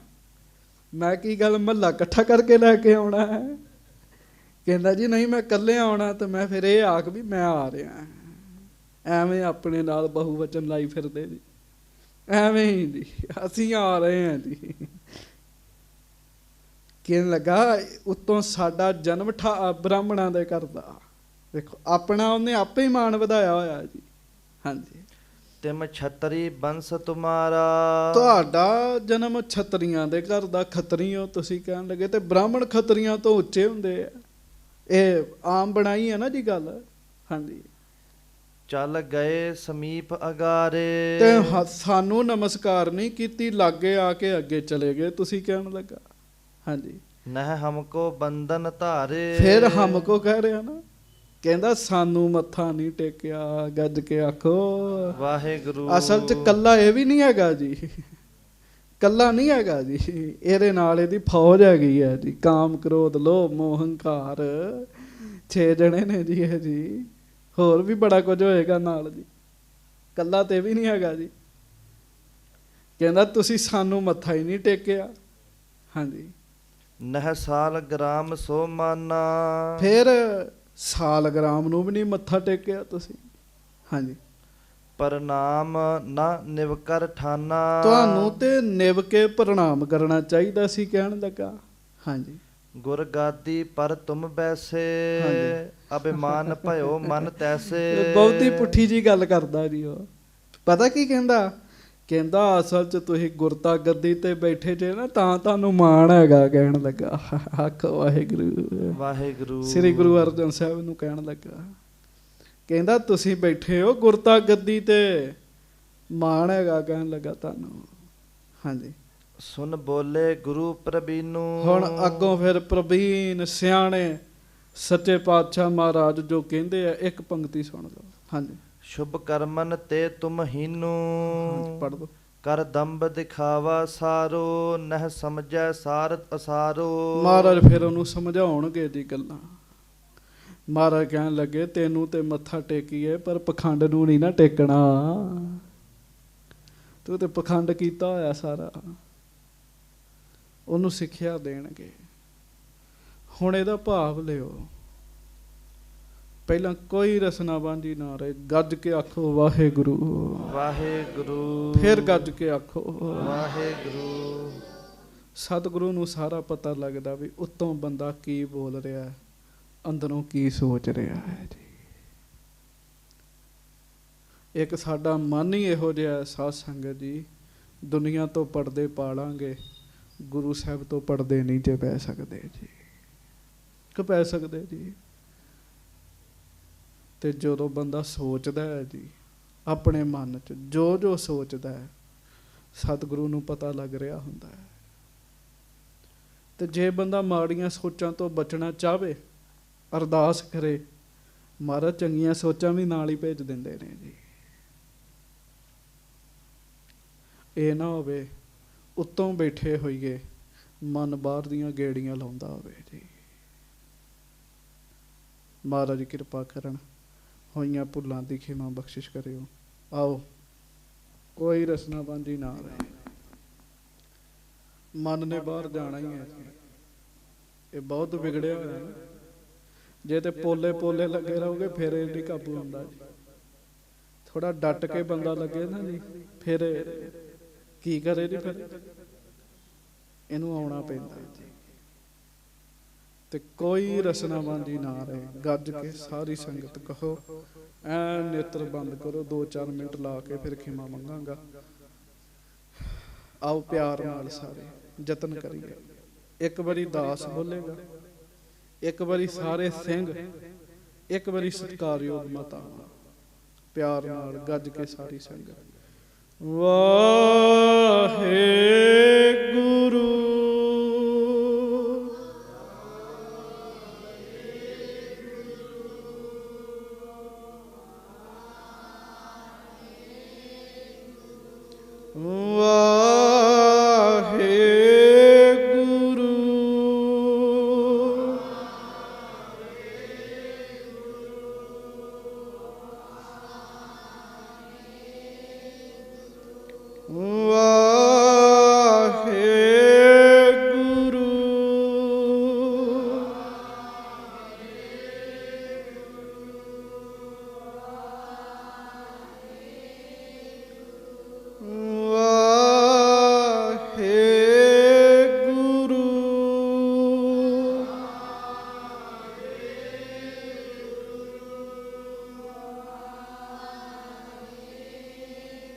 ਮੈਂ ਕੀ ਗੱਲ ਮਹੱਲਾ ਇਕੱਠਾ ਕਰਕੇ ਲੈ ਕੇ ਆਉਣਾ ਹੈ? ਕਹਿੰਦਾ ਜੀ ਨਹੀਂ ਮੈਂ ਇਕੱਲੇ ਆਉਣਾ। ਤੇ ਮੈਂ ਫਿਰ ਇਹ ਆਖ ਵੀ ਮੈਂ ਆ ਰਿਹਾ। ਐਵੇਂ ਆਪਣੇ ਨਾਲ ਬਹੁਵਚਨ ਲਾਈ ਫਿਰਦੇ ਜੀ। ਐਵੇਂ ਹੀ ਜੀ ਅਸੀਂ ਆ ਰਹੇ ਹਾਂ ਜੀ। ਕਹਿਣ ਲੱਗਾ ਉੱਤੋਂ ਸਾਡਾ ਜਨਮ ਬ੍ਰਾਹਮਣਾਂ ਦੇ ਘਰ ਦਾ। ਦੇਖੋ ਆਪਣਾ ਉਹਨੇ ਆਪੇ ਹੀ ਮਾਣ ਵਧਾਇਆ ਹੋਇਆ ਜੀ। ਹਾਂਜੀ। ਤਿਮ ਛਤਰੀ ਬੰਸ ਤੁਮਾਰਾ। ਤੁਹਾਡਾ ਜਨਮ ਛਤਰੀਆਂ ਦੇ ਘਰ ਦਾ। ਖੱਤਰੀ ਹੋ ਤੁਸੀਂ ਕਹਿਣ ਲੱਗੇ। ਤੇ ਬ੍ਰਾਹਮਣ ਖੱਤਰੀਆਂ ਤੋਂ ਉੱਚੇ ਹੁੰਦੇ ਆ। ਇਹ ਆਮ ਬਣਾਈ ਹੈ ਨਾ ਜੀ ਗੱਲ। ਹਾਂਜੀ। ਚੱਲ ਗਏ ਸਮੀਪ ਅਗਾਰੇ। ਤੇ ਸਾਨੂੰ ਨਮਸਕਾਰ ਨਹੀਂ ਕੀਤੀ, ਲਾਗੇ ਆ ਕੇ ਅੱਗੇ ਚਲੇ ਗਏ ਤੁਸੀਂ ਕਹਿਣ ਲੱਗਾ। ਹਾਂਜੀ। ਨਹਿ ਹਮਕੋ ਬੰਧਨ ਧਾਰੇ। ਫਿਰ ਹਮਕੋ ਕਹਿ ਰਿਹਾ ਨਾ। ਕਹਿੰਦਾ ਸਾਨੂੰ ਮੱਥਾ ਨਹੀਂ ਟੇਕਿਆ। ਗੱਜ ਕੇ ਆਖੋ ਵਾਹਿਗੁਰੂ। ਅਸਲ 'ਚ ਕੱਲਾ ਇਹ ਵੀ ਨਹੀਂ ਹੈਗਾ ਜੀ। ਕੱਲਾ ਨਹੀਂ ਹੈਗਾ ਜੀ। ਇਹਦੇ ਨਾਲ ਇਹਦੀ ਫੌਜ ਹੈਗੀ ਹੈ ਜੀ। ਕਾਮ ਕ੍ਰੋਧ ਲੋਭ ਮੋਹ ਹੰਕਾਰ 6 ਜਣੇ ਨੇ ਜੀ ਇਹ ਜੀ। ਹੋਰ ਵੀ ਬੜਾ ਕੁਝ ਹੋਏਗਾ ਨਾਲ ਜੀ। ਕੱਲਾ ਤੇ ਵੀ ਨਹੀਂ ਹੈਗਾ ਜੀ। ਕਹਿੰਦਾ ਤੁਸੀਂ ਸਾਨੂੰ ਮੱਥਾ ਹੀ ਨਹੀਂ ਟੇਕਿਆ। ਹਾਂਜੀ। ਨਹਿ ਸਾਲ ਗ੍ਰਾਮ ਸੋ ਮਾਨਾ। ਫਿਰ ਸਾਲਗ੍ਰਾਮ ਨੂੰ ਵੀ ਨਹੀਂ ਮੱਥਾ ਟੇਕਿਆ ਤੁਸੀਂ। ਹਾਂਜੀ। ਪ੍ਰਣਾਮ ਨਾ ਨਿਵਕਰ ਠਾਨਾ। ਤੁਹਾਨੂੰ ਤੇ ਨਿਵ ਕੇ ਪ੍ਰਣਾਮ ਕਰਨਾ ਚਾਹੀਦਾ ਸੀ ਕਹਿਣ ਲੱਗਾ। ਹਾਂਜੀ। ਗੁਰ ਗਾਦੀ ਪਰ ਤੁਮ ਬੈਸੇ। ਅਭਿਮਾਨ ਭਇਓ ਮਨ ਤੈਸੇ। ਬਹੁਤੀ ਪੁੱਠੀ ਜੀ ਗੱਲ ਕਰਦਾ ਜੀ ਉਹ। ਪਤਾ ਕੀ ਕਹਿੰਦਾ? ਕਹਿੰਦਾ ਅਸਲ 'ਚ ਤੁਸੀਂ ਗੁਰਤਾ ਗੱਦੀ ਤੇ ਬੈਠੇ ਜੇ ਨਾ ਤਾਂ ਤੁਹਾਨੂੰ ਮਾਣ ਹੈਗਾ ਕਹਿਣ ਲੱਗਾ। ਆਖੋ ਵਾਹਿਗੁਰੂ। ਵਾਹਿਗੁਰੂ। ਸ੍ਰੀ ਗੁਰੂ ਅਰਜਨ ਸਾਹਿਬ ਨੂੰ ਕਹਿਣ ਲੱਗਾ। ਕਹਿੰਦਾ ਤੁਸੀਂ ਬੈਠੇ ਹੋ ਗੁਰਤਾ ਗੱਦੀ ਤੇ, ਮਾਣ ਹੈਗਾ ਕਹਿਣ ਲੱਗਾ ਤੁਹਾਨੂੰ। ਹਾਂਜੀ। ਸੁਨ ਬੋਲੇ ਗੁਰੂ ਪ੍ਰਬੀਨੂ। ਹੁਣ ਅੱਗੋਂ ਫਿਰ ਪ੍ਰਬੀਨ ਸਿਆਣੇ ਸੱਚੇ ਪਾਤਸ਼ਾਹ ਮਹਾਰਾਜ ਜੋ ਕਹਿੰਦੇ ਆ ਇੱਕ ਪੰਕਤੀ ਸੁਣ ਲਓ। ਹਾਂਜੀ। ਸ਼ੁਭ ਕਰਮਨ ਤੇ ਤੁਮ ਹੀਨੂ। ਪੜ੍ਹ ਦੋ। ਕਰ ਦੰਭ ਦਿਖਾਵਾ ਸਾਰੋ। ਨਹਿ ਸਮਝੈ ਸਾਰਤ ਅਸਾਰੋ। ਮਹਾਰਾਜ ਫਿਰ ਉਹਨੂੰ ਸਮਝਾਉਣਗੇ ਜੀ ਗੱਲਾਂ। ਮਹਾਰਾਜ ਕਹਿਣ ਲੱਗੇ ਤੈਨੂੰ ਤੇ ਮੱਥਾ ਟੇਕੀਏ ਪਰ ਪਖੰਡ ਨੂੰ ਨਹੀਂ ਨਾ ਟੇਕਣਾ। ਤੂੰ ਤੇ ਪਖੰਡ ਕੀਤਾ ਹੋਇਆ ਸਾਰਾ। ਉਹਨੂੰ ਸਿੱਖਿਆ ਦੇਣਗੇ। ਹੁਣ ਇਹਦਾ ਭਾਵ ਲਿਓ। ਪਹਿਲਾਂ ਕੋਈ ਰਸਨਾ ਬਾਂਝੀ ਨਾ ਰਹੇ। ਗੱਜ ਕੇ ਆਖੋ ਵਾਹਿਗੁਰੂ। ਵਾਹਿਗੁਰੂ। ਫਿਰ ਗੱਜ ਕੇ ਆਖੋ ਵਾਹਿਗੁਰੂ। ਸਤਿਗੁਰੂ ਨੂੰ ਸਾਰਾ ਪਤਾ ਲੱਗਦਾ ਵੀ ਉੱਤੋਂ ਬੰਦਾ ਕੀ ਬੋਲ ਰਿਹਾ, ਅੰਦਰੋਂ ਕੀ ਸੋਚ ਰਿਹਾ ਹੈ ਜੀ। ਇੱਕ ਸਾਡਾ ਮਨ ਹੀ ਇਹੋ ਜਿਹਾ ਸਾਧ ਸੰਗਤ ਜੀ। ਦੁਨੀਆ ਤੋਂ ਪਰਦੇ ਪਾ ਲਾਂਗੇ, ਗੁਰੂ ਸਾਹਿਬ ਤੋਂ ਪਰਦੇ ਨਹੀਂ ਜੇ ਪੈ ਸਕਦੇ ਜੀ। ਕਿ ਪੈ ਸਕਦੇ ਜੀ? ਤੇ ਜਦੋਂ ਬੰਦਾ ਸੋਚਦਾ ਹੈ ਜੀ ਆਪਣੇ ਮਨ 'ਚ ਜੋ ਜੋ ਸੋਚਦਾ ਹੈ, ਸਤਿਗੁਰੂ ਨੂੰ ਪਤਾ ਲੱਗ ਰਿਹਾ ਹੁੰਦਾ ਹੈ। ਤੇ ਜੇ ਬੰਦਾ ਮਾੜੀਆਂ ਸੋਚਾਂ ਤੋਂ ਬਚਣਾ ਚਾਹਵੇ, ਅਰਦਾਸ ਕਰੇ, ਮਹਾਰਾਜ ਚੰਗੀਆਂ ਸੋਚਾਂ ਵੀ ਨਾਲ ਹੀ ਭੇਜ ਦਿੰਦੇ ਨੇ ਜੀ। ਇਹ ਨਾ ਹੋਵੇ ਉੱਤੋਂ ਬੈਠੇ ਹੋਈਏ, ਮਨ ਬਾਹਰ ਦੀਆਂ ਗੇੜੀਆਂ ਲਾਉਂਦਾ ਹੋਵੇ ਜੀ। ਮਹਾਰਾਜ ਕਿਰਪਾ ਕਰਨ, ਹੋਈਆਂ ਭੁੱਲਾਂ ਦੀ ਖਿਮਾ ਬਖਸ਼ਿਸ਼ ਕਰਿਓ। ਆਓ ਕੋਈ ਰਸਨਾ ਬਾਂਝੀ ਨਾ ਰਹੇ। ਮਨ ਨੇ ਬਾਹਰ ਜਾਣਾ ਹੀ ਹੈ ਜੀ। ਇਹ ਬਹੁਤ ਵਿਗੜਿਆ ਹੋਇਆ ਨਾ। ਜੇ ਤੇ ਪੋਲੇ ਪੋਲੇ ਲੱਗੇ ਰਹੋਗੇ ਫਿਰ ਇਹ ਨਹੀਂ ਕਾਬੂ ਆਉਂਦਾ ਜੀ। ਥੋੜਾ ਡਟ ਕੇ ਬੰਦਾ ਲੱਗੇ ਨਾ ਜੀ, ਫਿਰ ਕੀ ਕਰੇ ਜੀ। ਫਿਰ ਇਹਨੂੰ ਆਉਣਾ ਪੈਂਦਾ ਜੀ। ਤੇ ਕੋਈ ਰਸਨਾਬੰਦੀ ਨਾ ਰਹੇ, ਗੱਜ ਕੇ ਸਾਰੀ ਸੰਗਤ ਕਹੋ, ਐ ਨੇਤਰ ਬੰਦ ਕਰੋ, 2-4 ਮਿੰਟ ਲਾ ਕੇ ਫਿਰ ਖਿਮਾ ਮੰਗਾਂਗਾ। ਆਓ ਪਿਆਰ ਨਾਲ ਸਾਰੇ ਯਤਨ ਕਰੀਏ। ਇੱਕ ਵਾਰੀ ਦਾਸ ਬੋਲੇਗਾ, ਇੱਕ ਵਾਰੀ ਸਾਰੇ ਸਿੰਘ, ਇੱਕ ਵਾਰੀ ਸਤਿਕਾਰਯੋਗ ਮਾਤਾਵਾਂ, ਪਿਆਰ ਨਾਲ ਗੱਜ ਕੇ ਸਾਰੀ ਸੰਗਤ ਵਾਹਿਗੁਰੂ।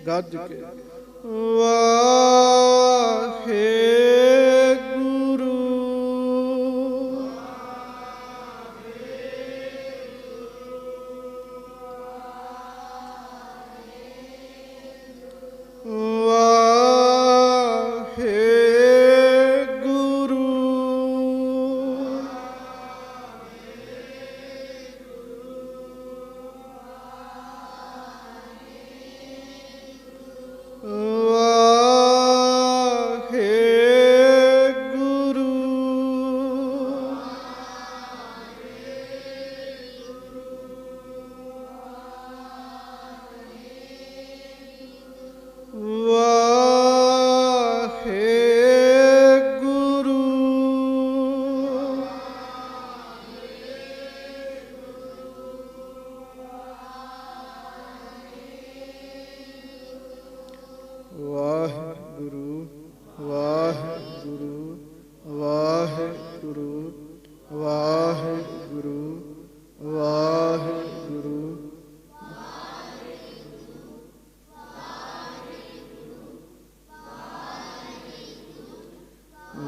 ਗੱਜ ਕੇ ਵਾਹਿਗੁਰੂ। ਵਾਹਿਗੁਰੂ ਵਾਹਿਗੁਰੂ ਵਾਹਿਗੁਰੂ ਵਾਹਿਗੁਰੂ ਵਾਹਿਗੁਰੂ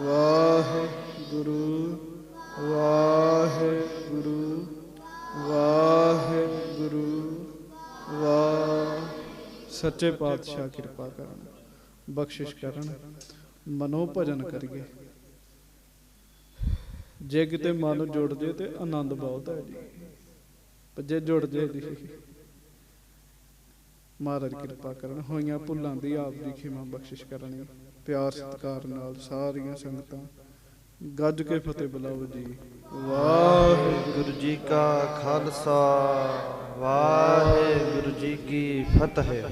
ਵਾਹਿਗੁਰੂ ਵਾਹਿਗੁਰੂ ਵਾਹਿਗੁਰੂ ਸੱਚੇ ਪਾਤਸ਼ਾਹ ਕਿਰਪਾ ਕਰਨ, ਬਖਸ਼ਿਸ਼ ਕਰਨ, ਮਨੋ ਭਜਨ ਕਰੀਏ। ਜੇ ਕਿਤੇ ਮਨ ਜੁੜ ਜੇ ਤੇ ਆਨੰਦ ਬਹੁਤ ਹੈ ਜੀ, ਪਰ ਜੇ ਜੁੜ ਜੇ ਜੀ ਮਹਾਰਾਜ ਕਿਰਪਾ ਕਰਨ। ਹੋਈਆਂ ਭੁੱਲਾਂ ਦੀ ਆਪ ਦੀ ਖਿਮਾ ਬਖਸ਼ਿਸ਼ ਕਰਨੀ। ਪਿਆਰ ਸਤਿਕਾਰ ਨਾਲ ਸਾਰੀਆਂ ਸੰਗਤਾਂ ਗੱਜ ਕੇ ਫਤਿਹ ਬੁਲਾਓ ਜੀ। ਵਾਹਿਗੁਰੂ ਜੀ ਕਾ ਖਾਲਸਾ, ਵਾਹਿਗੁਰੂ ਜੀ ਕੀ ਫਤਿਹ।